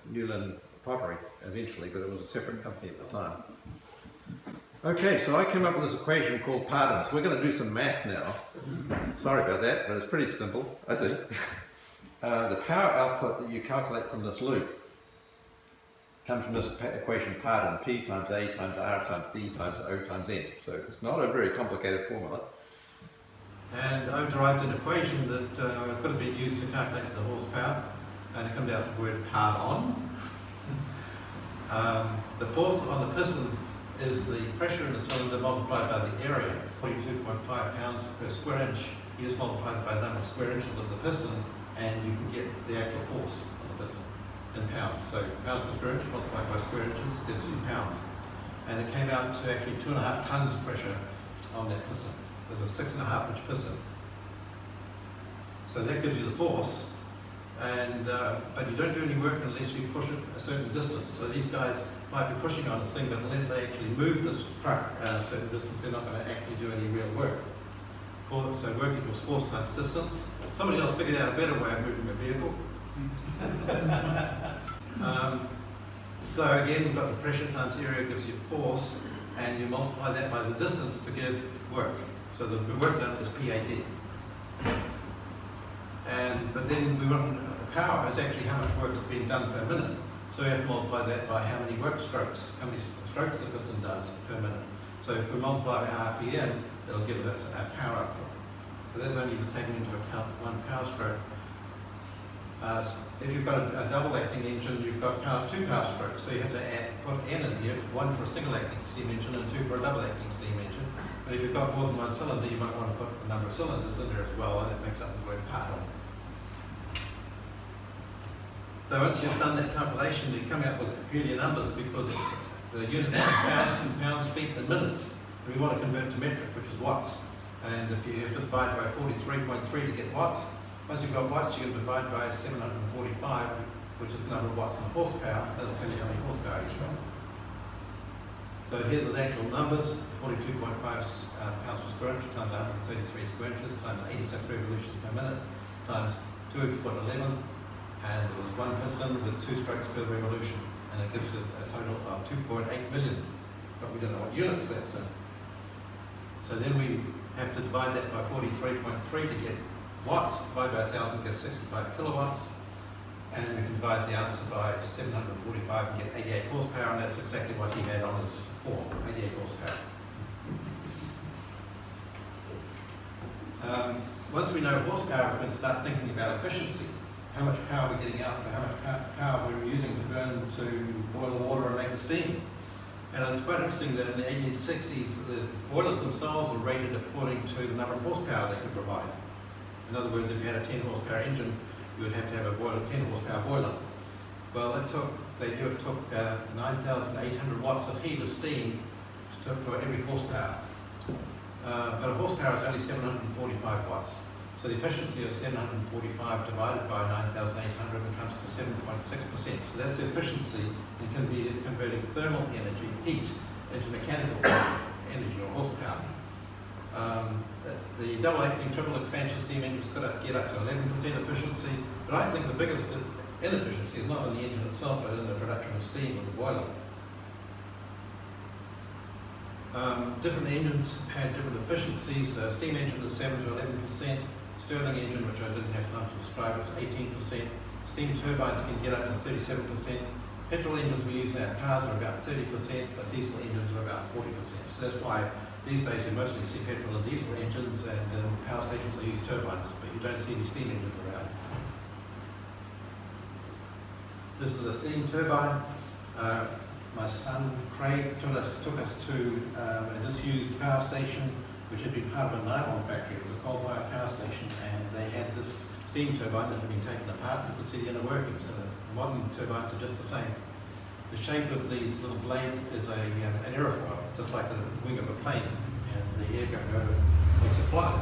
Newland Pottery eventually, but it was a separate company at the time. Okay, so I came up with this equation called pardons. We're going to do some math now. Sorry about that, but it's pretty simple, I think. The power output that you calculate from this loop comes from this equation pardon, P times A times R times D times O times N. So it's not a very complicated formula. And I've derived an equation that could have been used to calculate the horsepower, and it comes down to the word pardon. The force on the piston is the pressure in the cylinder multiplied by the area, 42.5 pounds per square inch. You just multiply that by the number of square inches of the piston, and you can get the actual force on the piston in pounds. So pounds per square inch multiplied by square inches gives you pounds. And it came out to actually 2.5 tons pressure on that piston. There's a 6.5 inch piston. So that gives you the force, and but you don't do any work unless you push it a certain distance. So these guys might be pushing on the thing, but unless they actually move this truck a certain distance, they're not going to actually do any real work. So work equals force times distance. Somebody else figured out a better way of moving a vehicle. So again, we've got the pressure times area gives you force, and you multiply that by the distance to give work. So the work done is PAD. But then we want the power is actually how much work is being done per minute. So we have to multiply that by how many work strokes, how many strokes the piston does per minute. So if we multiply by RPM, it'll give us our power output. But that's only taking into account one power stroke. If you've got a double acting engine, you've got 2 power strokes. So you have to put N in here, one for a single acting steam engine and 2 for a double acting steam engine. But if you've got more than one cylinder, you might want to put the number of cylinders in there as well, and it makes up the word pardon. So once you've done that calculation, you come out with peculiar numbers because it's the unit is pounds, feet, and minutes. And we want to convert to metric, which is watts. And if you have to divide by 43.3 to get watts, once you've got watts, you can divide by 745, which is the number of watts in horsepower. That'll tell you how many horsepower you've got. So here's the actual numbers: 42.5 pounds per square inch times 133 square inches times 86 revolutions per minute times 2 foot 11. And there was one piston with 2 strokes per revolution, and it gives it a total of 2.8 million, but we don't know what units that's in. So then we have to divide that by 43.3 to get watts, divide by 1,000 gives 65 kilowatts, and we can divide the answer by 745 and get 88 horsepower, and that's exactly what he had on his form, 88 horsepower. Once we know horsepower, we can start thinking about efficiency. How much power we're getting out, for how much power we're using to burn to boil the water and make the steam. And it's quite interesting that in the 1860s, the boilers themselves were rated according to the number of horsepower they could provide. In other words, if you had a 10 horsepower engine, you would have to have a 10 horsepower boiler. Well, they knew it took 9,800 watts of heat of steam for every horsepower. But a horsepower is only 745 watts. So the efficiency of 745 divided by 9,800 comes to 7.6%. So that's the efficiency in converting thermal energy, heat, into mechanical energy or horsepower. The double acting triple expansion steam engines could get up to 11% efficiency, but I think the biggest inefficiency is not in the engine itself, but in the production of steam with the boiler. Different engines had different efficiencies. Steam engine was 7 to 11%. Stirling engine, which I didn't have time to describe, was 18%. Steam turbines can get up to 37%. Petrol engines we use in our cars are about 30%, but diesel engines are about 40%. So that's why these days we mostly see petrol and diesel engines, and in power stations they use turbines, but you don't see any steam engines around. This is a steam turbine. My son Craig took us to a disused power station which had been part of a nylon factory. It was a coal-fired power station, and they had this steam turbine that had been taken apart, and you could see the inner workings. So the modern turbines are just the same. The shape of these little blades is an aerofoil, just like the wing of a plane, and the air going over makes it fly.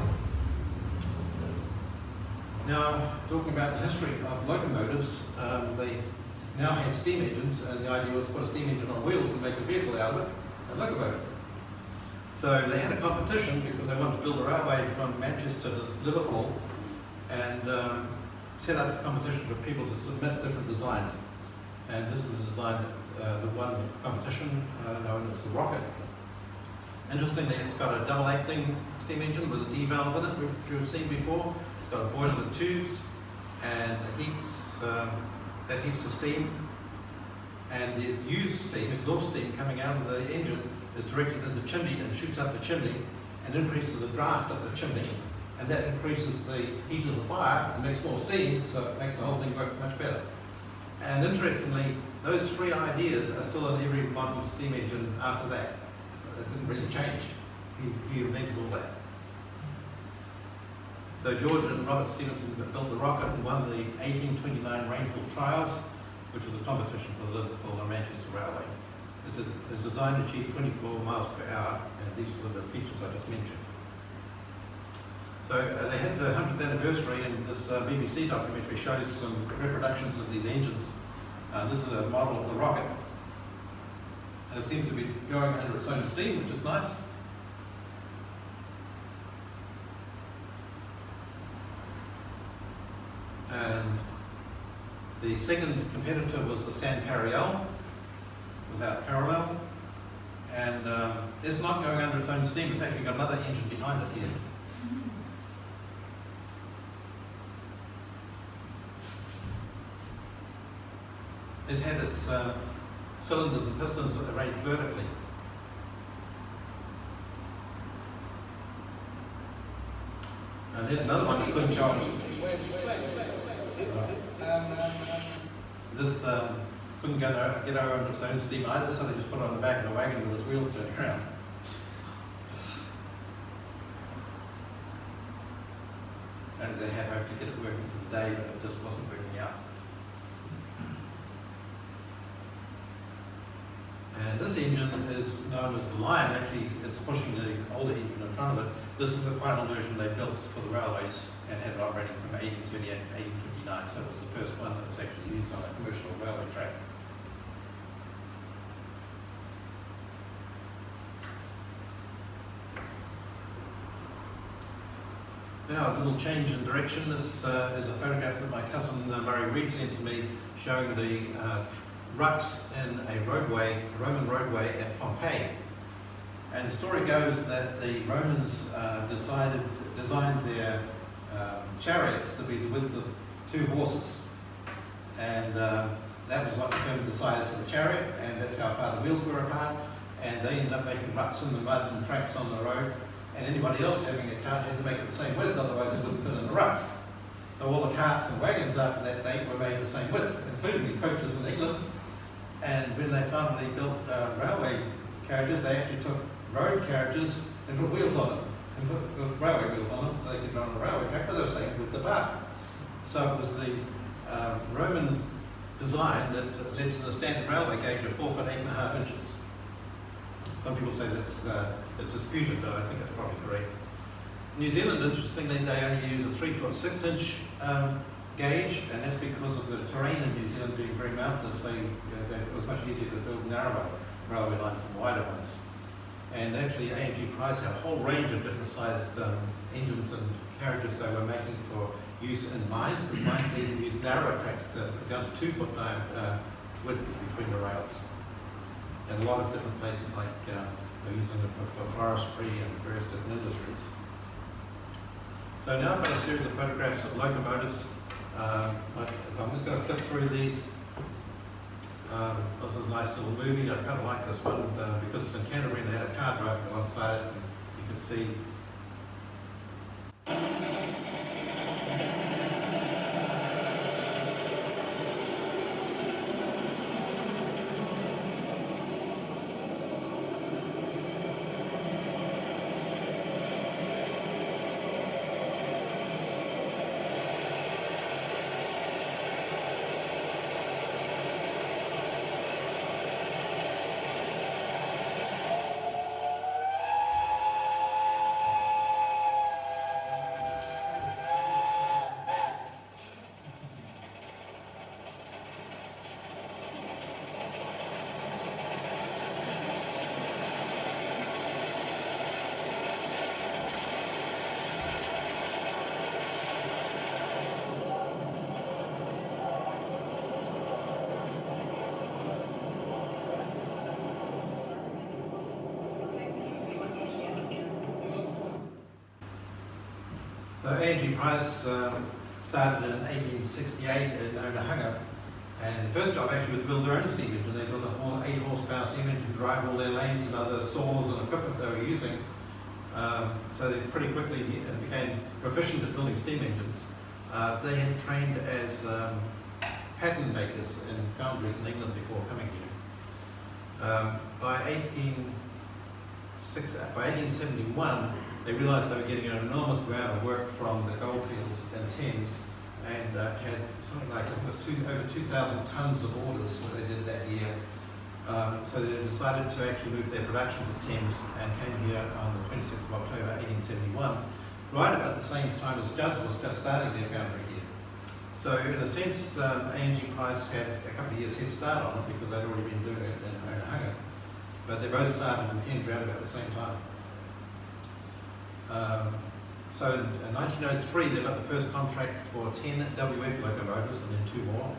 Now, talking about the history of locomotives, they now had steam engines, and the idea was to put a steam engine on wheels and make a vehicle out of it, a locomotive. So they had a competition because they wanted to build a railway from Manchester to Liverpool, and set up this competition for people to submit different designs. And this is a design that won the competition, known as the Rocket. Interestingly, it's got a double acting steam engine with a D valve in it, which you've seen before. It's got a boiler with tubes, and the heat that heats the steam, and the used steam, exhaust steam coming out of the engine, is directed into the chimney and shoots up the chimney and increases the draft up the chimney, and that increases the heat of the fire and makes more steam, so it makes the whole thing work much better. And interestingly, those three ideas are still in every modern steam engine after that. It didn't really change. He invented all that. So George and Robert Stephenson built the Rocket and won the 1829 Rainfall Trials, which was a competition for the Liverpool and Manchester Railway. It's designed to achieve 24 miles per hour, and these were the features I just mentioned. So they had the 100th anniversary, and this BBC documentary shows some reproductions of these engines. This is a model of the Rocket. And it seems to be going under its own steam, which is nice. And the second competitor was the San Pariel, without parallel. And it's not going under its own steam, it's actually got another engine behind it here. It had its cylinders and pistons arranged vertically. And here's another one that couldn't go. This couldn't get over on its own steam either, so they just put it on the back of the wagon with its wheels turning around. And they had hoped to get it working for the day, but it just wasn't working out. And this engine is known as the Lion. Actually, it's pushing the older engine in front of it. This is the final version they built for the railways and had it operating from 1838 to 1859. So it was the first one that was actually used on a commercial railway track. Now, a little change in direction. This is a photograph that my cousin Murray Reid sent to me showing the ruts in a roadway, a Roman roadway at Pompeii. And the story goes that the Romans designed their chariots to be the width of 2 horses. And that was what determined the size of the chariot, and that's how far the wheels were apart. And they ended up making ruts in the mud and tracks on the road. And anybody else having a cart had to make it the same width, otherwise it wouldn't fit in the ruts. So all the carts and wagons after that date were made the same width, including the coaches in England. And when they finally built railway carriages, they actually took road carriages and put wheels on them, and put railway wheels on them so they could run on the railway track, but they were same width apart. So it was the Roman design that led to the standard railway gauge of 4 foot 8.5 inches. Some people say that's it's disputed, but I think that's probably correct. New Zealand, interestingly, they only use a 3 foot 6 inch gauge, and that's because of the terrain in New Zealand being very mountainous. It was much easier to build narrower railway lines than wider ones. And actually, A&G Price had a whole range of different sized engines and carriages they were making for use in mines, but mines even used narrower tracks down to 2 foot width between the rails. And a lot of different places, like they're using it for forestry and various different industries. So now I've got a series of photographs of locomotives. I'm just going to flip through these. This is a nice little movie. I kind of like this one because it's in Canterbury and they had a car driving alongside it. And you can see. So A&G Price started in 1868 in Onehunga, and the first job actually was to build their own steam engine. They built a whole 8 horsepower steam engine to drive all their lathes and other saws and equipment they were using. So they pretty quickly became proficient at building steam engines. They had trained as pattern makers in foundries in England before coming here. By 1871, they realised they were getting an enormous amount of work from the goldfields in Thames, and had something like, I think it was over 2,000 tonnes of orders that they did that year. So they decided to actually move their production to Thames and came here on the 26th of October 1871, right about the same time as Judd's was just starting their foundry here. So in a sense, A&G Price had a couple of years head start on it because they'd already been doing it in Onehunga. But they both started in Thames around about the same time. So in 1903 they got the first contract for 10 WF locomotives and then 2 more.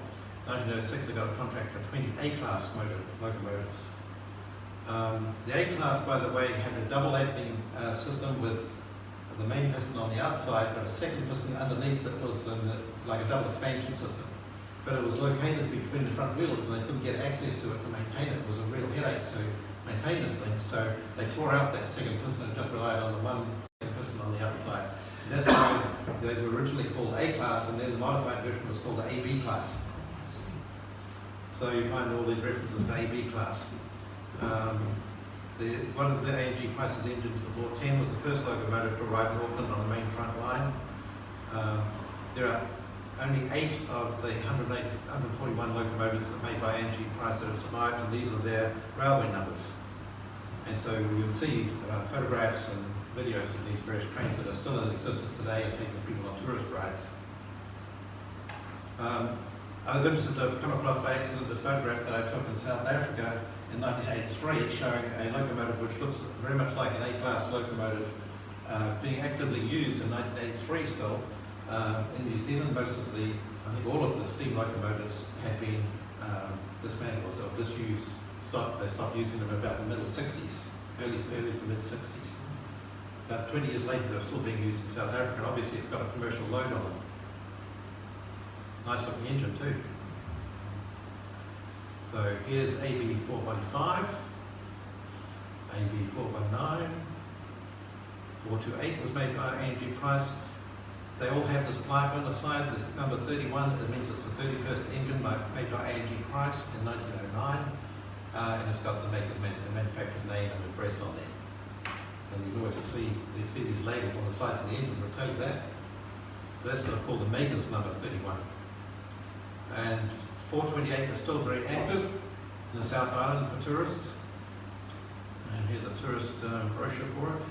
1906 they got a contract for 20 A-class locomotives. The A-class, by the way, had a double opening system with the main piston on the outside, but a second piston underneath that was like a double expansion system. But it was located between the front wheels and they couldn't get access to it to maintain it. It was a real headache to maintain this thing, so they tore out that second piston and just relied on the one piston on the outside. And that's why they were originally called A-class, and then the modified version was called the AB class. So you find all these references to AB class. One of the A&G Price's engines, the 410, was the first locomotive to arrive in Auckland on the main trunk line. There are only 8 of the 141 locomotives that made by A&G Price that have survived, and these are their railway numbers. And so you'll see photographs and videos of these various trains that are still in existence today and taking people on tourist rides. I was interested to come across by accident this photograph that I took in South Africa in 1983 showing a locomotive which looks very much like an A-class locomotive being actively used in 1983 still. In New Zealand, most of I think all of the steam locomotives had been dismantled or disused. They stopped using them about the middle 60s, early to mid 60s. About 20 years later, they're still being used in South Africa, and obviously it's got a commercial load on it. Nice looking engine too. So here's AB 415, AB 419, 428 was made by A&G Price. They all have this plaque on the side, this number 31, it means it's the 31st engine made by A&G Price in 1909, and it's got the manufacturer's name and address on there. So you always see these labels on the sides of the engines that tell you that. So that's what I call the maker's number 31. And 428 is still very active in the South Island for tourists. And here's a tourist brochure for it.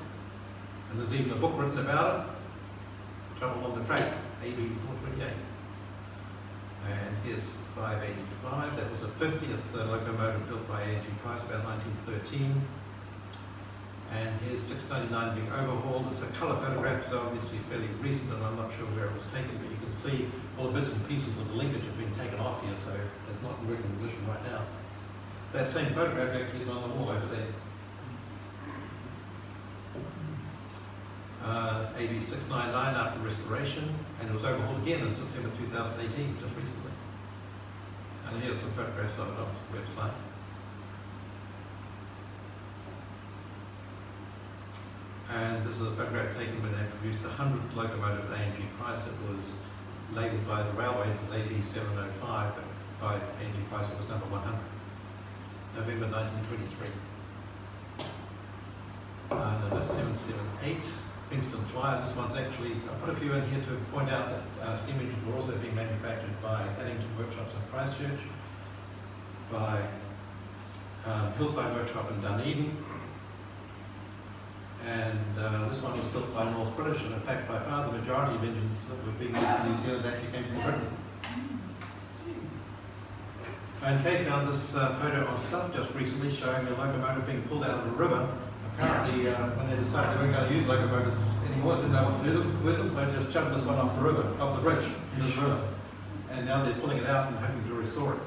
And there's even a book written about it, Trouble on the Track, AB 428. And here's 585, that was the 50th locomotive built by A&G Price about 1913. And here's 699 being overhauled. It's a colour photograph, so obviously fairly recent, and I'm not sure where it was taken, but you can see all the bits and pieces of the linkage have been taken off here, so it's not in working condition right now. That same photograph actually is on the wall over there. AB 699 after restoration, and it was overhauled again in September 2018, just recently. And here's some photographs of it off the website. And this is a photograph taken when they produced the 100th locomotive at A&G Price. It was labelled by the railways as AB 705, but by A&G Price it was number 100. November 1923. Number 778, Kingston Flyer. This one's actually, I put a few in here to point out that steam engines were also being manufactured by Addington Workshops in Christchurch, by Hillside Workshop in Dunedin, and this one was built by North British, and in fact by far the majority of engines that were being used in New Zealand actually came from Britain. And Kay found this photo on Stuff just recently showing a locomotive being pulled out of a river. Apparently when they decided they weren't going to use locomotives anymore, they didn't know what to do with them, so they just shoved this one off the river, off the bridge in this river. And now they're pulling it out and hoping to restore it.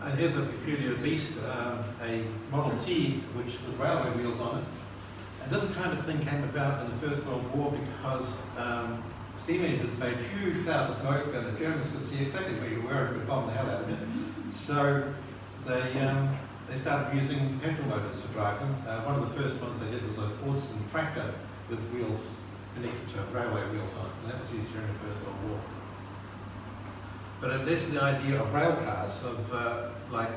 And here's a peculiar beast, a Model T, which with railway wheels on it. And this kind of thing came about in the First World War because steam engines made huge clouds of smoke, and the Germans could see exactly where you were and could bomb the hell out of you. So they started using petrol motors to drive them. One of the first ones they did was a Fordson tractor with wheels connected to railway wheels on it, and that was used during the First World War. But it led to the idea of rail cars, of like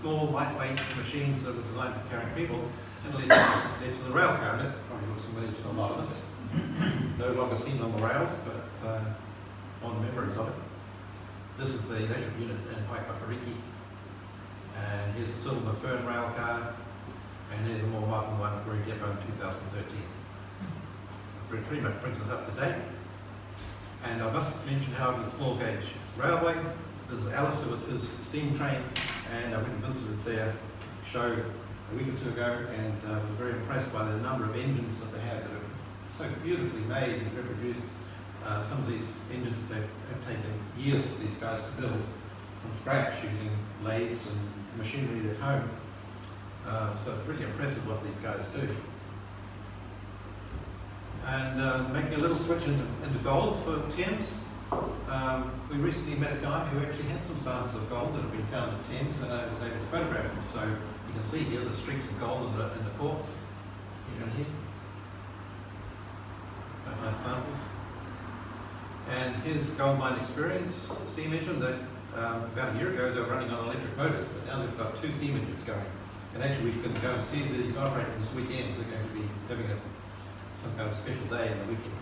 small, lightweight machines that were designed for carrying people, and it led to the rail car, and it probably looks familiar to a lot of us. No longer seen on the rails, but on memories of it. This is the electric unit in Paikakariki, and here's a Silver Fern rail car, and here's a more modern one at Bury Depot in 2013. It pretty much brings us up to date. And I must mention, however, the small gauge railway. This is Alistair with his steam train, and I went and visited their show a week or two ago, and was very impressed by the number of engines that they have that are so beautifully made and reproduced. Some of these engines have taken years for these guys to build from scratch using lathes and machinery at home. So it's really impressive what these guys do. And making a little switch into gold for Thames. We recently met a guy who actually had some samples of gold that had been found at Thames, and I was able to photograph them. So you can see here the streaks of gold in the quartz. Here and here. Quite nice samples. And here's Gold Mine Experience steam engine that about a year ago they were running on electric motors, but now they've got 2 steam engines going. And actually we can go and see these operating this weekend. They're going to be having some kind of special day in the weekend.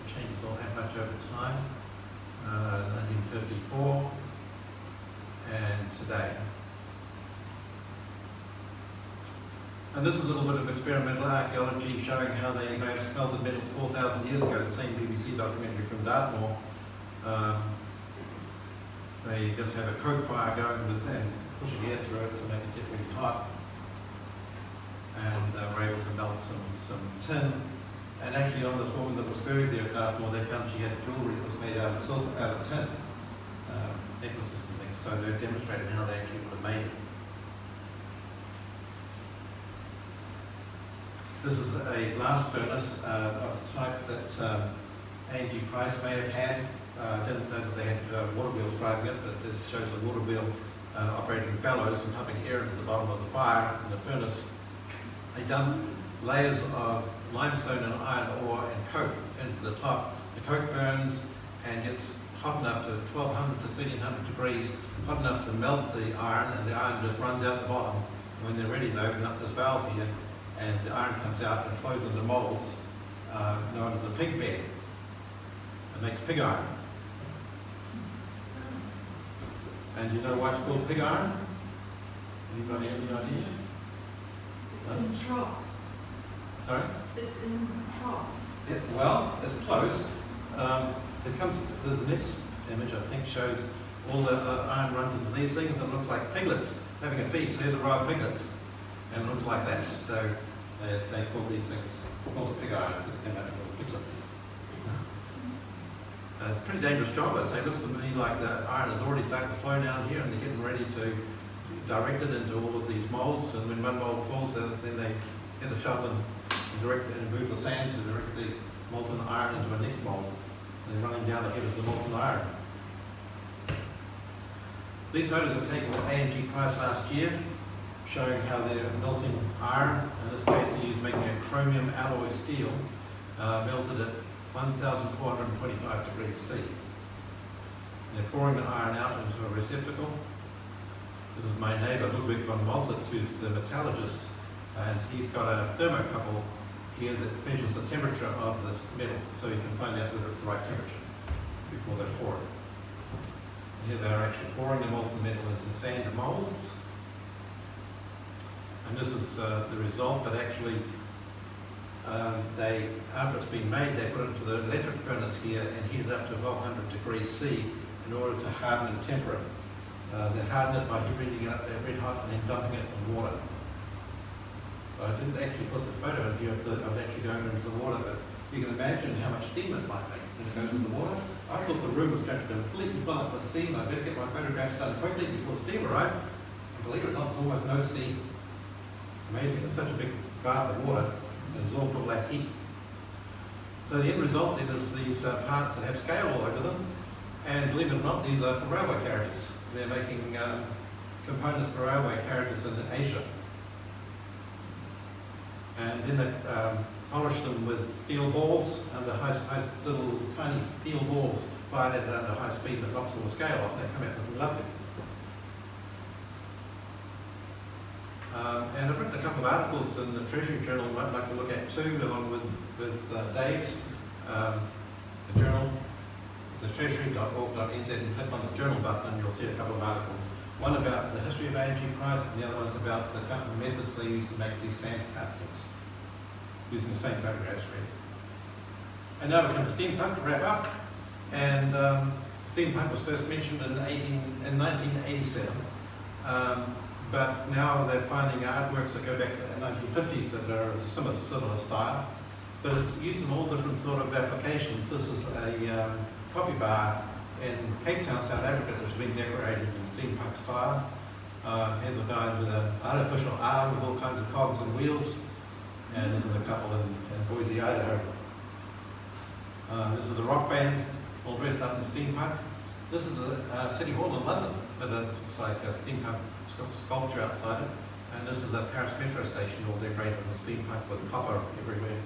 changes all that much over time. 1954 and today. And this is a little bit of experimental archaeology showing how they may have smelted metals 4,000 years ago, the same BBC documentary from Dartmoor. They just have a coke fire going with and pushing air through it to make it get really hot. And were able to melt some tin. And actually on this woman that was buried there at Dartmoor, they found she had jewellery that was made out of silver, out of tin, necklaces and things. So they demonstrated how they actually would have made it. This is a blast furnace of the type that A&G Price may have had. I didn't know that they had water wheels driving it, but this shows a water wheel operating bellows and pumping air into the bottom of the fire in the furnace. They've done layers of limestone and iron ore and coke into the top. The coke burns and gets hot enough to 1200 to 1300 degrees, hot enough to melt the iron, and the iron just runs out the bottom. When they're ready, they open up this valve here, and the iron comes out and flows into molds known as a pig bed. It makes pig iron. And you know why it's called pig iron? Anybody have any idea? It's in troughs. Sorry? It's in troughs. Yeah, well, it's close. It comes, the next image I think shows all the iron runs into these things and it looks like piglets having a feed. So here's a row of piglets and it looks like that. So they call these things, call it pig iron because it came out of little piglets. Pretty dangerous job, I'd say. It looks to me like the iron is already starting to flow down here and they're getting ready to direct it into all of these molds, and when one mold falls, then they get a shovel and move the sand to direct the molten iron into a next mold. And they're running down ahead of the molten iron. These photos were taken with A&G Price last year, showing how they're melting iron. In this case, they're making a chromium alloy steel, melted at 1,425 degrees C. They're pouring the iron out into a receptacle. This is my neighbour Ludwig von Maltitz, who's a metallurgist, and he's got a thermocouple here that measures the temperature of this metal, so you can find out whether it's the right temperature before they pour it. And here they are actually pouring the molten metal into sand molds. And this is the result, but actually after it's been made, they put it into the electric furnace here and heat it up to 1200 degrees C in order to harden and temper it. They harden it by heating it up there red hot and then dumping it in water. I didn't actually put the photo in here of it actually going into the water, but you can imagine how much steam it might make when it goes into the water. I thought the room was going to completely fill up with steam. I better get my photographs done quickly before the steam arrived. And believe it or not, there's almost no steam. Amazing, it's such a big bath of water. It absorbed all that heat. So the end result then is these parts that have scale all over them, and believe it or not, these are for railway carriages. They're making components for railway carriages in Asia. And then they polish them with steel balls under little tiny steel balls fired at it under high speed that knocks all the scale off, and they come out looking lovely. And I've written a couple of articles in the Treasury Journal you might like to look at too, along with Dave's the journal, the treasury.org.nz, and click on the journal button and you'll see a couple of articles. One about the history of A&G Price and the other one's about the methods they use to make these sand castings using the same photographs really. And now we come to steampunk to wrap up. And steampunk was first mentioned in 1987. But now they're finding artworks that go back to the 1950s that are a similar style. But it's used in all different sort of applications. This is a coffee bar in Cape Town, South Africa that's been decorated in steampunk style. Here's a guy with an artificial arm with all kinds of cogs and wheels. And this is a couple in Boise, Idaho. This is a rock band all dressed up in steampunk. This is a City Hall in London with it's like a steampunk sculpture outside it. And this is a Paris metro station all decorated in steampunk with copper everywhere.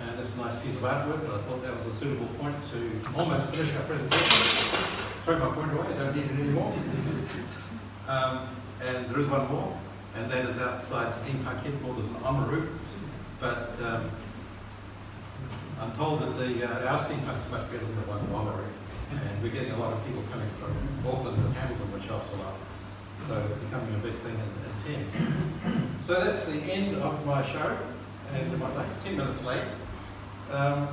And this is a nice piece of artwork, and I thought that was a suitable point to almost finish our presentation. Throw my point away, I don't need it anymore. And there is one more, and that is outside steampunk headquarters in Oamaru. But I'm told that our steam pump is much better than the one in Wamari, and we're getting a lot of people coming from Auckland and Hamilton, which helps a lot. So it's becoming a big thing in Thames. So that's the end of my show, and I'm like 10 minutes late. Has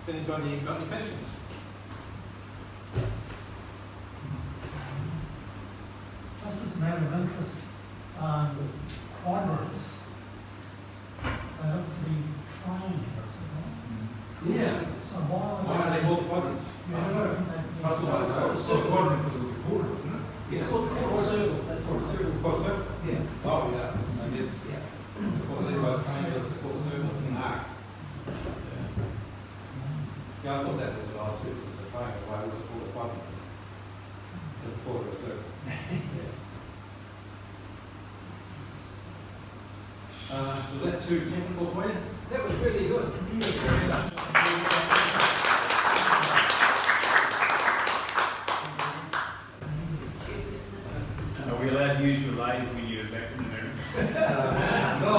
anybody got any questions? Just as a matter of interest, quadrants, they look to be triangular, is that right? Yeah. So why Why are they called quadrants? Russell, quadrant because it was a quarter, wasn't it? Yeah. Quarter circle, that's what it's circle. Quarter circle? Yeah. Oh, yeah. I guess. Yeah. It's a quarter, like triangle, it's a quarter circle, it's an arc. Yeah, I thought that was an odd too. It was a triangle. Why was it called a quadrant? It's a quarter of a circle. Was that too technical for you? That was really good. Are we allowed to use your lathe when you're back in America? No,